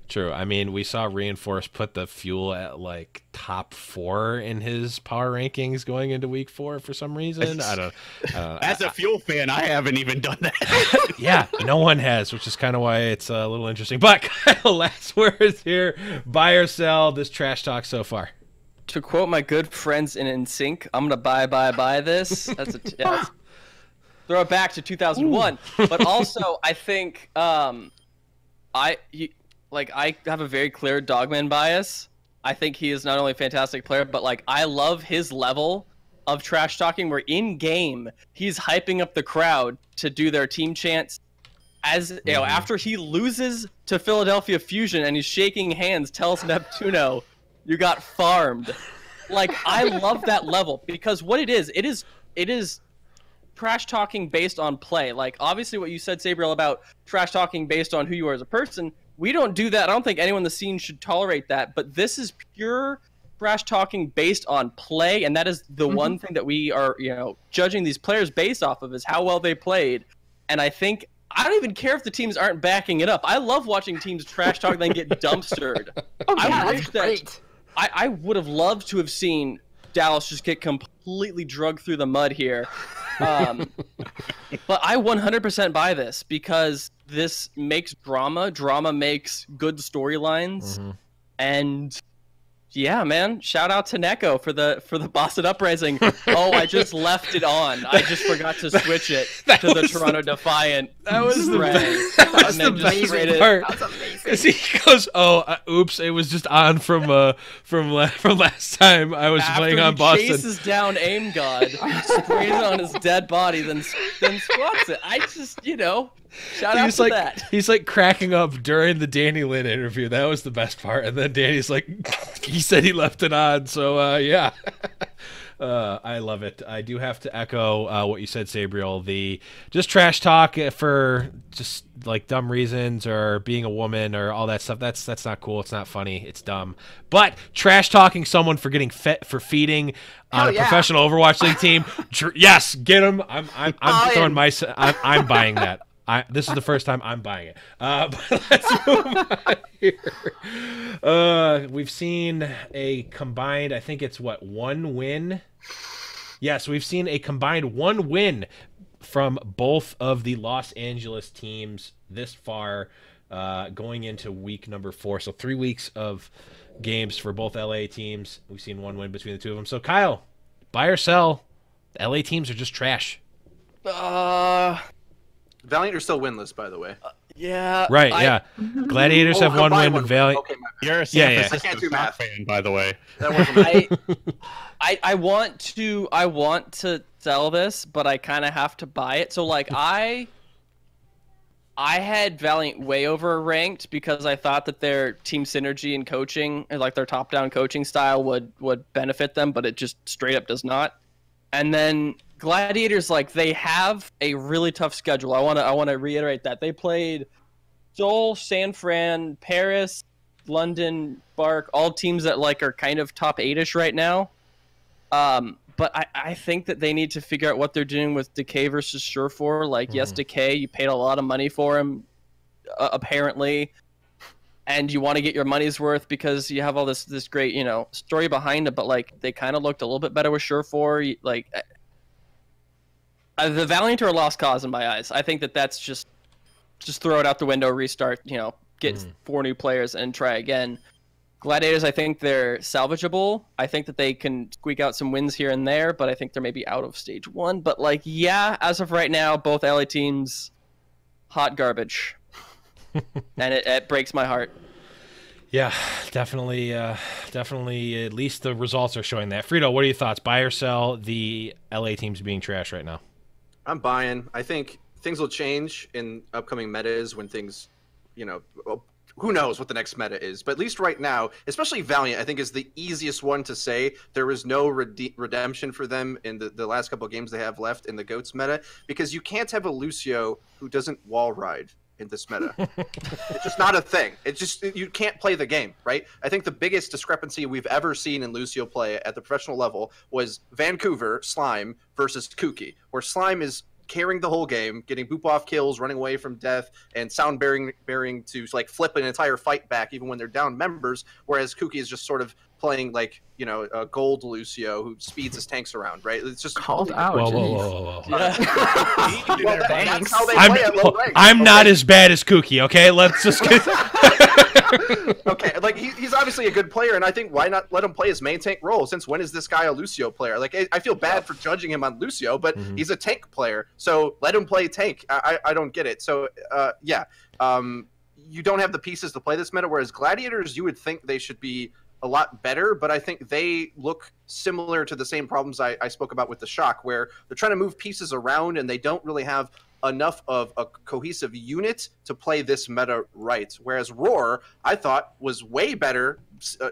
True. I mean, we saw Reinforce put the fuel at like top 4 in his power rankings going into week 4 for some reason. I don't know. As a fuel fan, I haven't even done that. Yeah, no one has, which is kind of why it's a little interesting. But Kyle, last words here. Buy or sell this trash talk so far? To quote my good friends in NSYNC, I'm gonna buy this. That's throw it back to 2001. Ooh. But also, I think I have a very clear Dogman bias. I think he is not only a fantastic player, but like I love his level of trash talking where in game he's hyping up the crowd to do their team chants. As after he loses to Philadelphia Fusion and he's shaking hands, tells Neptuno, "You got farmed." Like I love that level because what it is trash talking based on play. Like obviously what you said, Sabriel, about trash talking based on who you are as a person. We don't do that. I don't think anyone in the scene should tolerate that. But this is pure trash talking based on play, and that is the one thing that we are, judging these players based off of is how well they played. And I think I don't even care if the teams aren't backing it up. I love watching teams trash talk then get dumpstered. I wish that I would have loved to have seen Dallas just get completely drugged through the mud here. But I 100% buy this because this makes drama. Drama makes good storylines. And yeah, man, shout out to Neko for the Boston Uprising. Oh, I just left it on. I just forgot to switch it to the Toronto Defiant. That was the best. That was the amazing part. That was amazing. He goes, "Oh, oops, it was just on from last time I was playing on Boston." He chases down Aim God, sprays it on his dead body, then squats it. I just, shout out to that. He's like cracking up during the Danny Lynn interview. That was the best part. And then Danny's like, he said he left it on. So, yeah. I love it. I do have to echo what you said, Sabriel. The just trash talk for just like dumb reasons or being a woman or all that stuff. That's not cool. It's not funny. It's dumb. But trash talking someone for getting for feeding on a professional Overwatch League team. Yes, get them. I'm throwing my. I'm buying that. This is the first time I'm buying it. But let's move on here. We've seen a combined, I think it's one win? Yes, we've seen a combined 1 win from both of the Los Angeles teams this far, going into week number 4. So 3 weeks of games for both LA teams. We've seen 1 win between the two of them. So Kyle, buy or sell? The LA teams are just trash. Valiant are still winless, by the way. Yeah. Right, yeah. Gladiators have 1 win, and Valiant... Okay, You're a San Francisco fan, by the way. That wasn't I want to sell this, but I kind of have to buy it. So, like, I had Valiant way over ranked because I thought that their team synergy and coaching, and like their top-down coaching style would benefit them, but it just straight up does not. And then Gladiators, like, they have a really tough schedule. I want to reiterate that. They played Seoul, San Fran, Paris, London, Bark, all teams that like are kind of top 8-ish right now. But I think that they need to figure out what they're doing with Decay versus Surefour. Like, yes, Decay, you paid a lot of money for him, apparently, and you want to get your money's worth because you have all this great, story behind it. But like, they kind of looked a little bit better with Surefour. Like, the Valiant are a lost cause in my eyes. I think that's just throw it out the window, restart, get 4 new players and try again. Gladiators, I think they're salvageable. I think that they can squeak out some wins here and there, but I think they're maybe out of stage 1. But like, yeah, as of right now, both LA teams, hot garbage. And it breaks my heart. Yeah, definitely. At least the results are showing that. Freedo, what are your thoughts? Buy or sell the LA teams being trash right now? I'm buying. I think things will change in upcoming metas when things, who knows what the next meta is. But at least right now, especially Valiant, I think is the easiest one to say. There is no redemption for them in the last couple of games they have left in the GOATS meta, because you can't have a Lucio who doesn't wall ride in this meta. It's just not a thing. It's just, you can't play the game, right? I think the biggest discrepancy we've ever seen in Lucio play at the professional level was Vancouver Slime versus Kuki, where Slime is carrying the whole game, getting boop off kills, running away from death, and sound bearing to like flip an entire fight back even when they're down members, whereas Kuki is just sort of playing like, a gold Lucio who speeds his tanks around, right? It's just called out. Whoa. Well, that's how they play at low rank. I'm not as bad as Kuki, okay? Let's just Okay, like he's obviously a good player, and I think why not let him play his main tank role? Since when is this guy a Lucio player? Like, I feel bad for judging him on Lucio, but he's a tank player, so let him play tank. I don't get it. So you don't have the pieces to play this meta, whereas Gladiators, you would think they should be a lot better, but I think they look similar to the same problems I spoke about with the Shock, where they're trying to move pieces around and they don't really have enough of a cohesive unit to play this meta right. Whereas Roar, I thought, was way better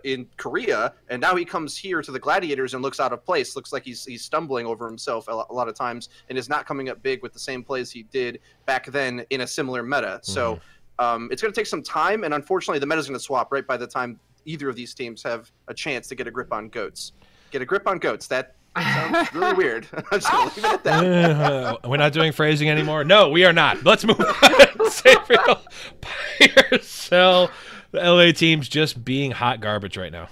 in Korea, and now he comes here to the Gladiators and looks out of place. Looks like he's stumbling over himself a lot of times and is not coming up big with the same plays he did back then in a similar meta. So it's going to take some time, and unfortunately the meta's going to swap right by the time either of these teams have a chance to get a grip on GOATS. Get a grip on GOATS. That sounds really weird. I'm just going to leave it at that. We're not doing phrasing anymore? No, we are not. Let's move on. Sabriel, buy or sell the LA teams just being hot garbage right now?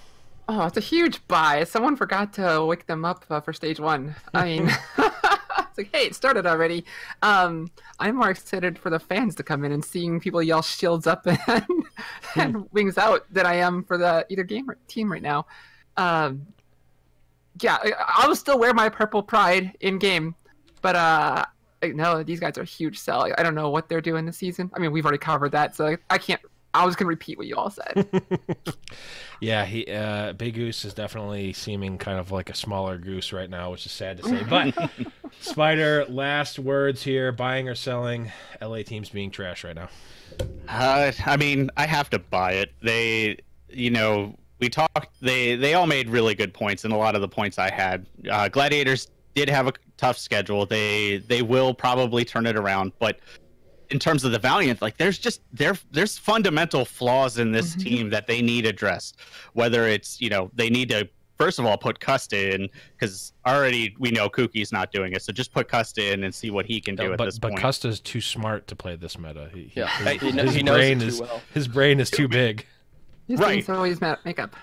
Oh, it's a huge buy. Someone forgot to wake them up for stage 1. I mean, it's like, hey, it started already. I'm more excited for the fans to come in and seeing people yell shields up and wings out than I am for the either team right now. Yeah, I'll still wear my purple pride in game, but no, these guys are a huge sell. I don't know what they're doing this season. I mean, we've already covered that, so I can't. I was going to repeat what you all said. Yeah, Big Goose is definitely seeming kind of like a smaller goose right now, which is sad to say. But Spyder, last words here: buying or selling? LA teams being trash right now. I mean, I have to buy it. They, we talked. They all made really good points, and a lot of the points I had. Gladiators did have a tough schedule. They will probably turn it around, but in terms of the Valiant, like there's fundamental flaws in this team that they need addressed. Whether it's they need to first of all put Custa in, because already we know Kuki's not doing it, so just put Custa in and see what he can do at this point. But Custa's too smart to play this meta. His brain is too big. Right. So he's makeup.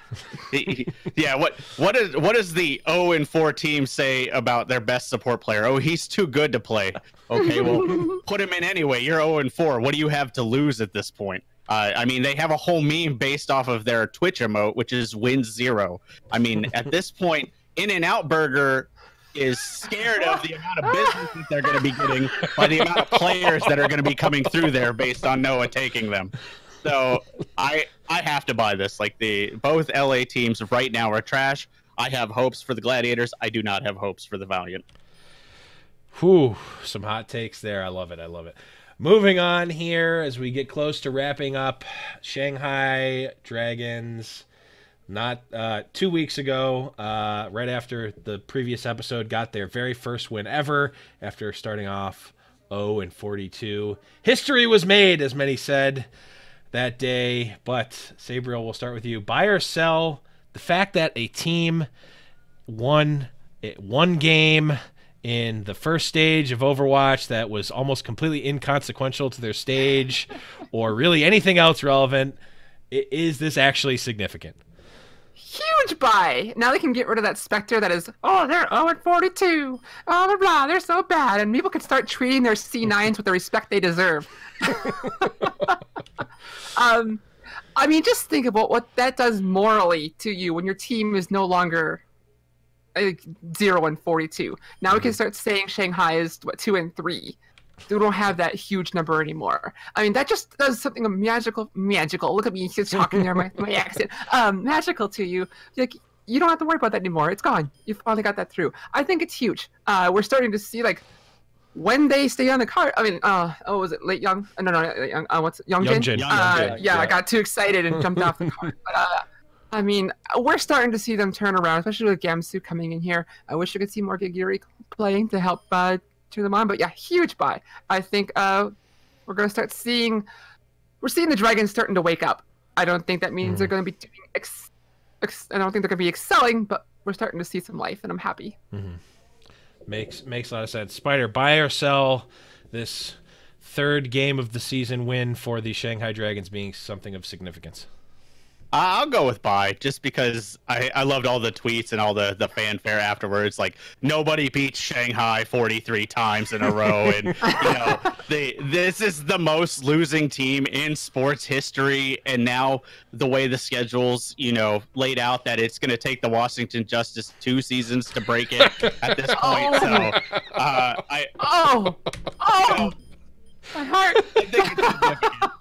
Yeah. What does the 0-4 team say about their best support player? Oh, he's too good to play. Okay, well, put him in anyway. You're 0-4. What do you have to lose at this point? I mean, they have a whole meme based off of their Twitch emote, which is win 0. I mean, at this point, In-N-Out Burger is scared of the amount of business that they're going to be getting by the amount of players that are going to be coming through there based on Noah taking them. So I have to buy this. Like both LA teams right now are trash. I have hopes for the Gladiators. I do not have hopes for the Valiant. Whew, some hot takes there. I love it. Moving on here as we get close to wrapping up. Shanghai Dragons, not 2 weeks ago, right after the previous episode, got their very first win ever after starting off 0-42. History was made, as many said that day. But Sabriel, we'll start with you. Buy or sell the fact that a team won one game in the first stage of Overwatch that was almost completely inconsequential to their stage or really anything else relevant. Is this actually significant? Huge buy. Now they can get rid of that specter that is, they're 0-42. Blah, blah, they're so bad. And people can start treating their C9s with the respect they deserve. I mean, just think about what that does morally to you when your team is no longer 0-42. Now we can start saying Shanghai is 2-3. They don't have that huge number anymore. I mean, that just does something magical. Look at me, just talking there, my accent. Magical to you. Like, you don't have to worry about that anymore. It's gone. You finally got that through. I think it's huge. We're starting to see, like, when they stay on the card. I mean, was it Late Young? No, Late Young. What's it? Youngjin? I got too excited and jumped off the card. But, I mean, we're starting to see them turn around, especially with Gamsu coming in here. I wish we could see more Gigiri playing to help turn them on. But yeah, huge buy. I think we're going to start seeing... We're seeing the Dragons starting to wake up. I don't think that means they're going to be doing... I don't think they're going to be excelling, but we're starting to see some life, and I'm happy. Makes a lot of sense. Spyder, buy or sell this third game of the season win for the Shanghai Dragons being something of significance? I'll go with buy, just because I loved all the tweets and all the fanfare afterwards. Like, nobody beats Shanghai 43 times in a row, and this is the most losing team in sports history. And now the way the schedule's laid out, that it's going to take the Washington Justice 2 seasons to break it at this point. My heart. I think it's significant.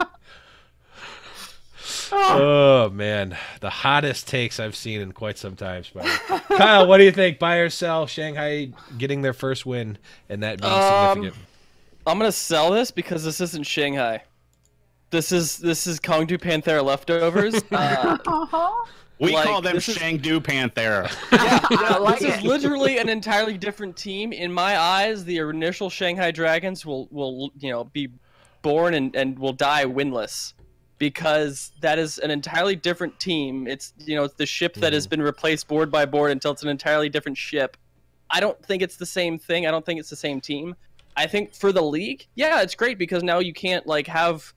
Oh man, the hottest takes I've seen in quite some time, Spyder. Kyle, what do you think? Buy or sell Shanghai getting their first win and that being significant? I'm gonna sell this because this isn't Shanghai. This is Kongdu Panthera leftovers. We call them Shangdu Panthera. This is literally an entirely different team. In my eyes, the initial Shanghai Dragons will be born and will die winless. Because that is an entirely different team. It's it's the ship that has been replaced board by board until it's an entirely different ship. I don't think it's the same thing. I don't think it's the same team. I think for the league, yeah, it's great because now you can't have,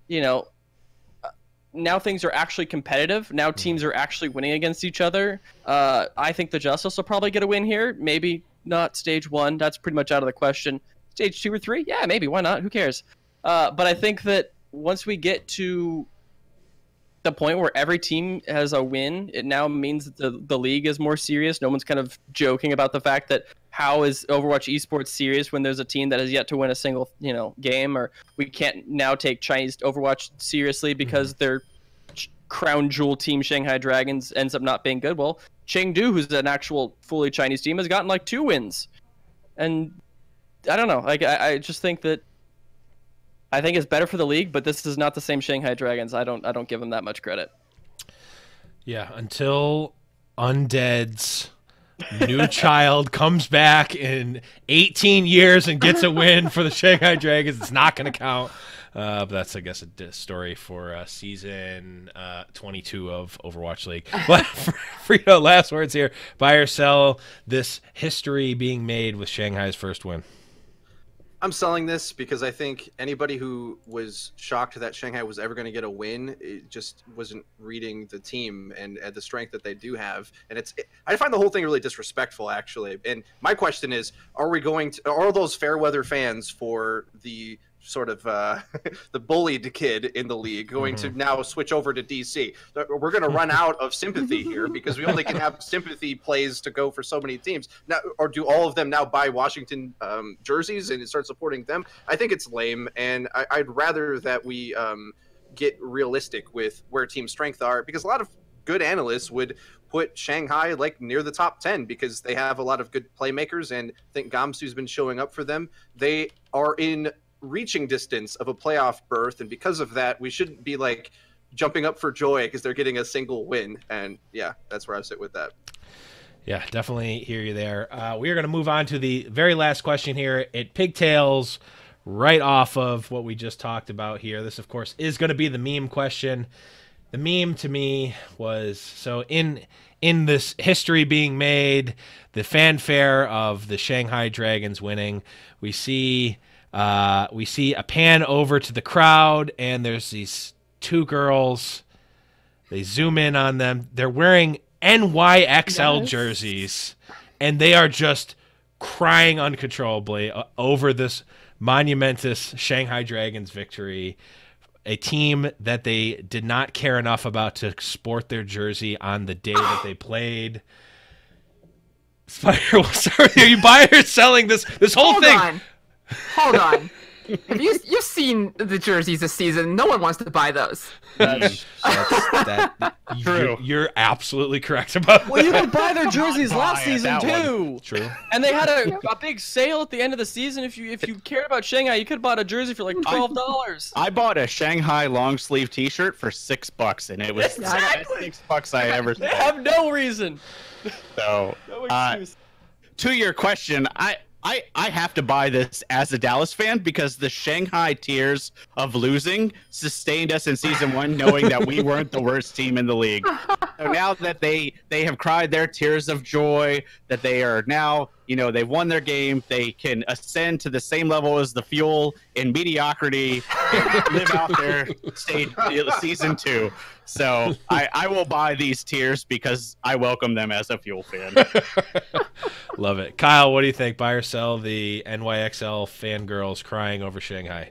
now things are actually competitive. Now teams are actually winning against each other. I think the Justice will probably get a win here. Maybe not stage 1. That's pretty much out of the question. Stage 2 or 3, yeah, maybe. Why not? Who cares? But I think that once we get to the point where every team has a win, it now means that the league is more serious. No one's kind of joking about the fact that how is Overwatch esports serious when there's a team that has yet to win a single game, or we can't now take Chinese Overwatch seriously because their crown jewel team Shanghai Dragons ends up not being good. Well, Chengdu, who's an actual fully Chinese team, has gotten 2 wins, and I don't know. I just think that. I think it's better for the league, but this is not the same Shanghai Dragons. I don't give them that much credit. Yeah, until Undead's new child comes back in 18 years and gets a win for the Shanghai Dragons, it's not going to count. But that's, I guess, a story for season 22 of Overwatch League. But Freedo, last words here. Buy or sell this history being made with Shanghai's first win? I'm selling this because I think anybody who was shocked that Shanghai was ever going to get a win, it just wasn't reading the team and the strength that they do have. And I find the whole thing really disrespectful, actually. And my question is, are those fair weather fans for the sort of the bullied kid in the league going to now switch over to DC? We're going to run out of sympathy here because we only can have sympathy plays to go for so many teams now. Or do all of them now buy Washington jerseys and start supporting them? I think it's lame, and I'd rather that we get realistic with where team strength are, because a lot of good analysts would put Shanghai like near the top 10 because they have a lot of good playmakers, and I think Gamsu's been showing up for them. They are in reaching distance of a playoff berth, and because of that we shouldn't be like jumping up for joy because they're getting a single win. And yeah, that's where I sit with that. Yeah, definitely hear you there. We are going to move on to the very last question here. It pigtails right off of what we just talked about here. This, of course, is going to be the meme question. The meme to me was, so in this history being made, the fanfare of the Shanghai Dragons winning, we see a pan over to the crowd, and there's these two girls. They zoom in on them. They're wearing NYXL jerseys, and they are just crying uncontrollably over this monumentous Shanghai Dragons victory, a team that they did not care enough about to sport their jersey on the day that they played. Spyder, sorry, are you buying or selling this whole thing? Hold on. Have you've seen the jerseys this season? No one wants to buy those. You're absolutely correct about that. Well, you could buy their jerseys last season too. True. And they had a big sale at the end of the season. If you cared about Shanghai, you could have bought a jersey for like $12. I bought a Shanghai long sleeve T-shirt for $6, and it was Exactly. the $6 I ever They spent. have no reason. So, No excuse. to your question, I have to buy this as a Dallas fan because the Shanghai tears of losing sustained us in season 1, knowing that we weren't the worst team in the league. So now that they have cried their tears of joy, that they are now, they've won their game, they can ascend to the same level as the Fuel in mediocrity and live out their season 2. So I will buy these tears because I welcome them as a Fuel fan. Love it. Kyle, what do you think? Buy or sell the NYXL fangirls crying over Shanghai?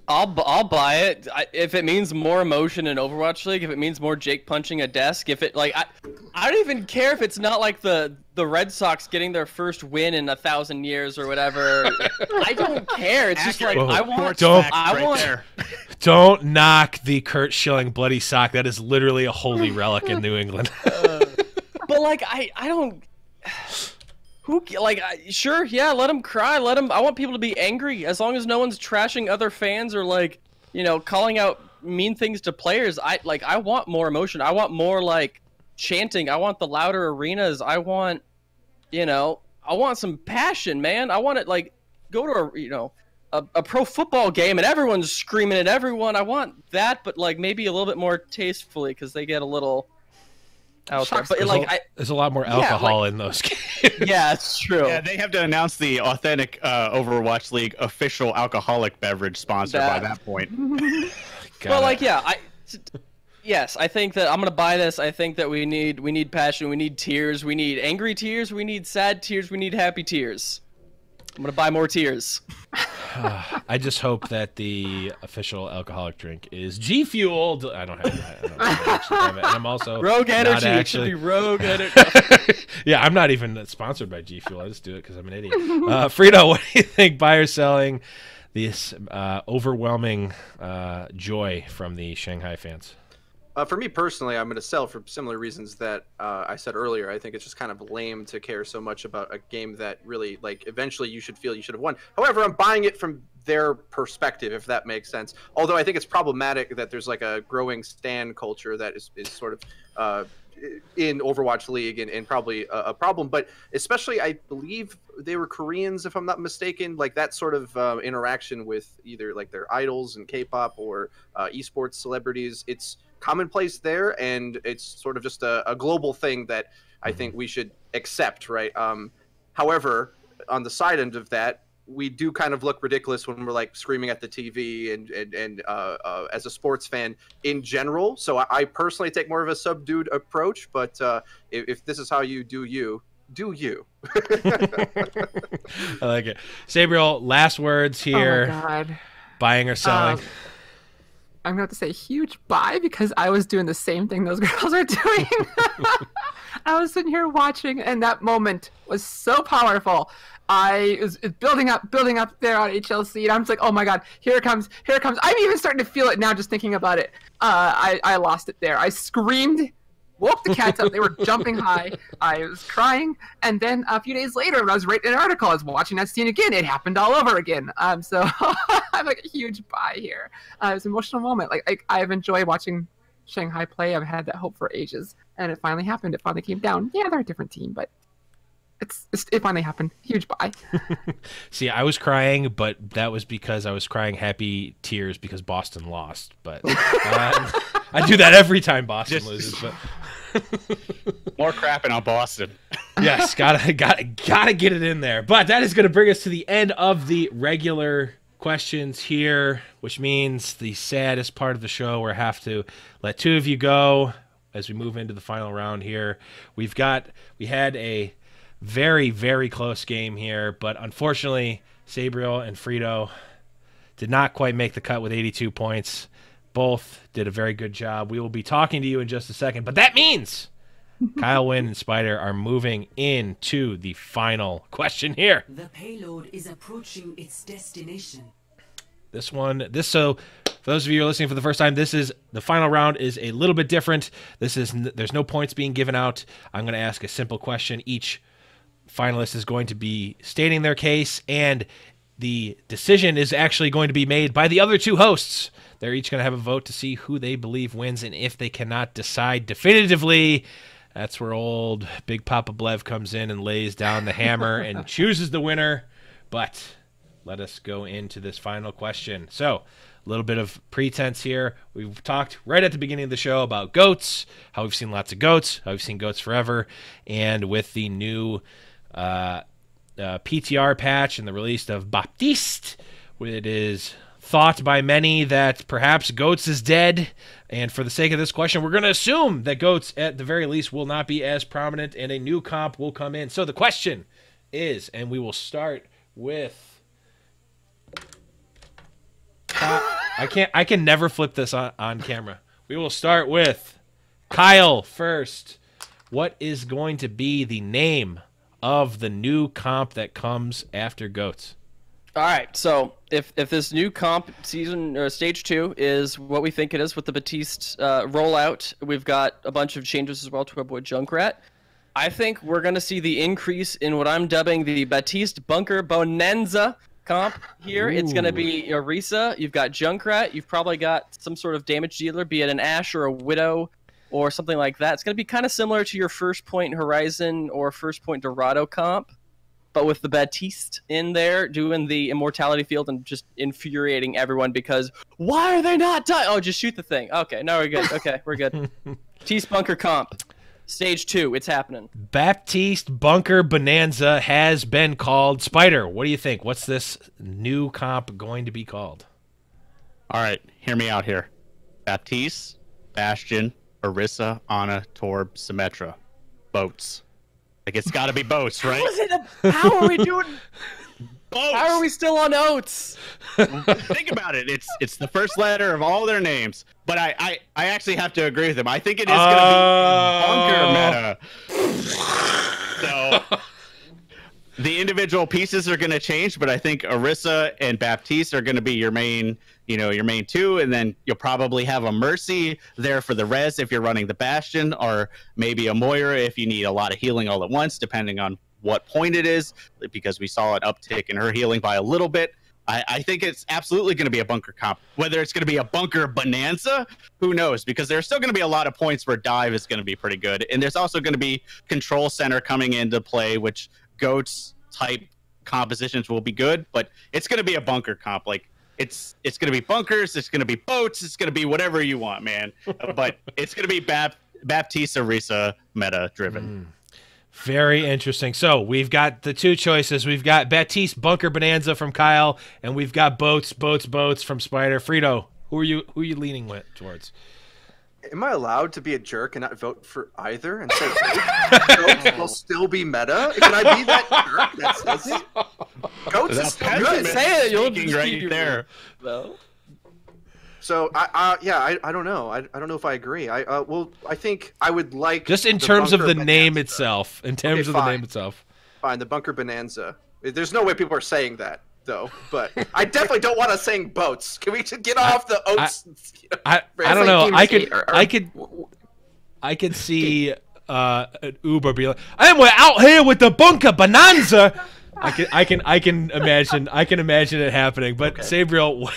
I'll buy it if it means more emotion in Overwatch League. If it means more Jake punching a desk. If it I don't even care if it's not like the Red Sox getting their first win in 1,000 years or whatever. I don't care. It's just like Don't knock the Kurt Schilling bloody sock. That is literally a holy relic in New England. But like I don't. Sure, yeah, let them cry, I want people to be angry, as long as no one's trashing other fans or calling out mean things to players. I want more emotion. I want more chanting. I want the louder arenas. I want some passion, man. I want it go to a pro football game and everyone's screaming at everyone. I want that, but maybe a little bit more tastefully, because they get a little out there. But there's a lot more alcohol in those games. Yeah, it's true. Yeah, they have to announce the authentic Overwatch League official alcoholic beverage sponsor by that point. Yes, I think that I'm gonna buy this. I think that we need passion, we need tears, we need angry tears, we need sad tears, we need happy tears. I'm gonna buy more tears. I just hope that the official alcoholic drink is G Fuel. I don't have that. And I'm also Rogue Energy. Actually... It should be Rogue Energy. Yeah, I'm not even sponsored by G Fuel. I just do it because I'm an idiot. Freedo, what do you think? Buy or selling this overwhelming joy from the Shanghai fans? For me personally, I'm going to sell for similar reasons that I said earlier. I think it's just kind of lame to care so much about a game that really, eventually you should feel you should have won. However, I'm buying it from their perspective, if that makes sense. Although I think it's problematic that there's a growing stan culture that is sort of in Overwatch League and probably a problem. But especially, I believe they were Koreans, if I'm not mistaken. Like that sort of interaction with either like their idols in K-pop or esports celebrities, it's commonplace there, and it's sort of just a global thing that I think we should accept, right? However, on the side end of that, we do kind of look ridiculous when we're like screaming at the TV and as a sports fan in general. So I personally take more of a subdued approach, but if this is how you do you. I like it. Sabriel, last words here. Oh my God. Buying or selling? I'm going to have to say huge buy because I was doing the same thing those girls are doing. I was sitting here watching, and that moment was so powerful. I was building up there on HLC, and I'm just like, oh my God, here it comes. I'm even starting to feel it now just thinking about it. I lost it there. I screamed, woke the cats up. They were jumping high. I was crying, and then a few days later, when I was writing an article, I was watching that scene again. It happened all over again. So I'm like a huge buy here. It was an emotional moment. Like I've enjoyed watching Shanghai play. I've had that hope for ages, and it finally happened. It finally came down. Yeah, they're a different team, but it finally happened. Huge buy. See, I was crying, but that was because I was crying happy tears because Boston lost. But I do that every time Boston loses. But more crapping on Boston. Yes, gotta get it in there. But that is going to bring us to the end of the regular questions here, which means the saddest part of the show where I have to let two of you go as we move into the final round here. We had a very, very close game here, but unfortunately, Sabriel and Freedo did not quite make the cut with 82 points. Both did a very good job. We will be talking to you in just a second, but that means Kylewynn and Spyder are moving into the final question here. The payload is approaching its destination. So for those of you who are listening for the first time, the final round is a little bit different. There's no points being given out. I'm going to ask a simple question. Each finalist is going to be stating their case, and the decision is actually going to be made by the other two hosts. They're each going to have a vote to see who they believe wins, and if they cannot decide definitively, that's where old Big Papa Blev comes in and lays down the hammer and chooses the winner. But let us go into this final question. So, a little bit of pretense here. We've talked right at the beginning of the show about GOATs, how we've seen lots of GOATs, how we've seen GOATs forever, and with the new PTR patch and the release of Baptiste, it is thought by many that perhaps GOATs is dead. And for the sake of this question, we're going to assume that GOATs, at the very least, will not be as prominent and a new comp will come in. So the question is, and we will start with... I can never flip this on camera. We will start with Kyle first. What is going to be the name of the new comp that comes after GOATs? All right, so if this new comp season or stage 2 is what we think it is with the Baptiste rollout, we've got a bunch of changes as well to our boy Junkrat. I think we're going to see the increase in what I'm dubbing the Baptiste Bunker Bonanza comp here. Ooh. It's going to be Orisa. You've got Junkrat. You've probably got some sort of damage dealer, be it an Ashe or a Widow or something like that. It's going to be kind of similar to your First Point Horizon or First Point Dorado comp, but with the Baptiste in there doing the immortality field and just infuriating everyone because why are they not dying? Oh, just shoot the thing. Okay, no, we're good. Okay, we're good. Baptiste Bunker comp. Stage 2, it's happening. Baptiste Bunker Bonanza has been called. Spyder, what do you think? What's this new comp going to be called? All right, hear me out here. Baptiste, Bastion, Orisa, Ana, Torb, Symmetra. Boats. Like, it's got to be boats, right? How are we doing? Boats. How are we still on oats? Think about it. It's the first letter of all their names. But I actually have to agree with him. I think it is going to be bunker meta. So the individual pieces are going to change, but I think Orisa and Baptiste are going to be your main two, and then you'll probably have a Mercy there for the res if you're running the Bastion, or maybe a Moira if you need a lot of healing all at once, depending on what point it is, because we saw an uptick in her healing by a little bit. I think it's absolutely going to be a bunker comp. Whether it's going to be a bunker bonanza, who knows? Because there's still going to be a lot of points where dive is going to be pretty good, and there's also going to be control center coming into play, which goats type compositions will be good. But it's going to be a bunker comp. Like it's going to be bunkers, it's going to be boats, it's going to be whatever you want, man. But it's going to be Baptiste Risa meta driven. Very interesting. So we've got the two choices. We've got Baptiste Bunker Bonanza from Kyle, and we've got boats from Spyder. Frito, who are you leaning towards? Am I allowed to be a jerk and not vote for either and say goats will still be meta? Can I be that jerk that says it? Goats is still good. Say it, you'll Speaking just right keep your there. though. So I don't know. I don't know if I agree. I think I would like Just in the terms of Bunker the name Bonanza. itself. In terms of the name itself. Fine, the bunker bonanza. There's no way people are saying that though. But I definitely don't want us saying boats. Can we just get off the oats? I don't know. I could see an Uber be like, "And we're out here with the bunker bonanza." I can imagine it happening. But Okay. Sabriel,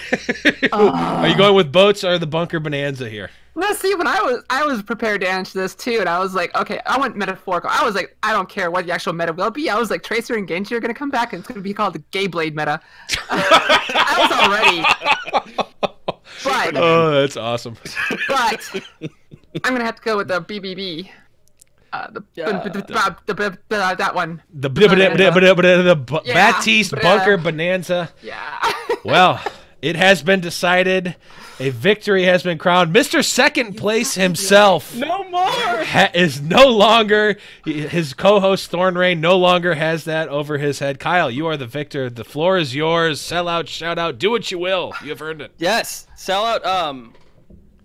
are you going with boats or the bunker bonanza here? No, see, when I was prepared to answer this too, and I was like, okay, I went metaphorical. I was like, I don't care what the actual meta will be. I was like, Tracer and Genji are gonna come back, and it's gonna be called the Gay Blade meta. I was already. But Oh, that's awesome. but I'm gonna have to go with the BBB. That one. The Yeah, Baptiste but, Bunker Bonanza. Yeah. Well, it has been decided. A victory has been crowned. Mr. Second Place himself No more. is no longer, his co-host Thornrain no longer has that over his head. Kyle, you are the victor. The floor is yours. Sell out, shout out, do what you will. You have earned it. Yes, sell out.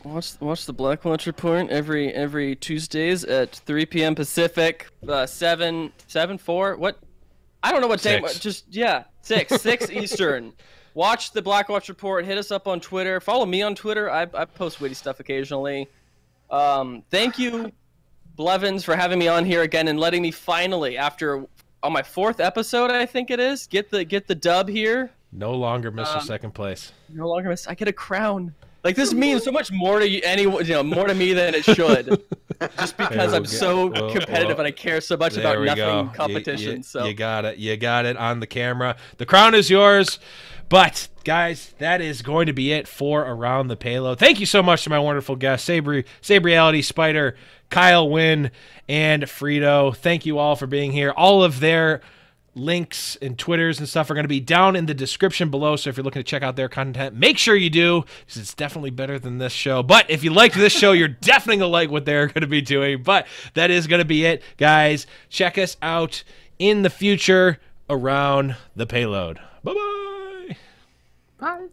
Watch the Blackwatch report every Tuesdays at 3 p.m. Pacific, 4. What? I don't know what day. 6. Just 6 Eastern. Watch the Blackwatch report. Hit us up on Twitter. Follow me on Twitter. I post witty stuff occasionally. Thank you, Blevins, for having me on here again and letting me finally, after on my 4th episode, I think it is, get the dub here. No longer Mr. Second Place. No longer miss. I get a crown. Like this means so much more to anyone, more to me than it should. Just because I'm so competitive and I care so much about nothing competition. So you got it. You got it on the camera. The crown is yours. But guys, that is going to be it for Around the Payload. Thank you so much to my wonderful guests, Sabriality, Spyder, Kylewynn, and Freedo. Thank you all for being here. All of their links and Twitters and stuff are going to be down in the description below, so if you're looking to check out their content, make sure you do, because it's definitely better than this show. But if you liked this show, you're definitely going to like what they're going to be doing. But that is going to be it, guys. Check us out in the future around the payload. Bye-bye. Bye.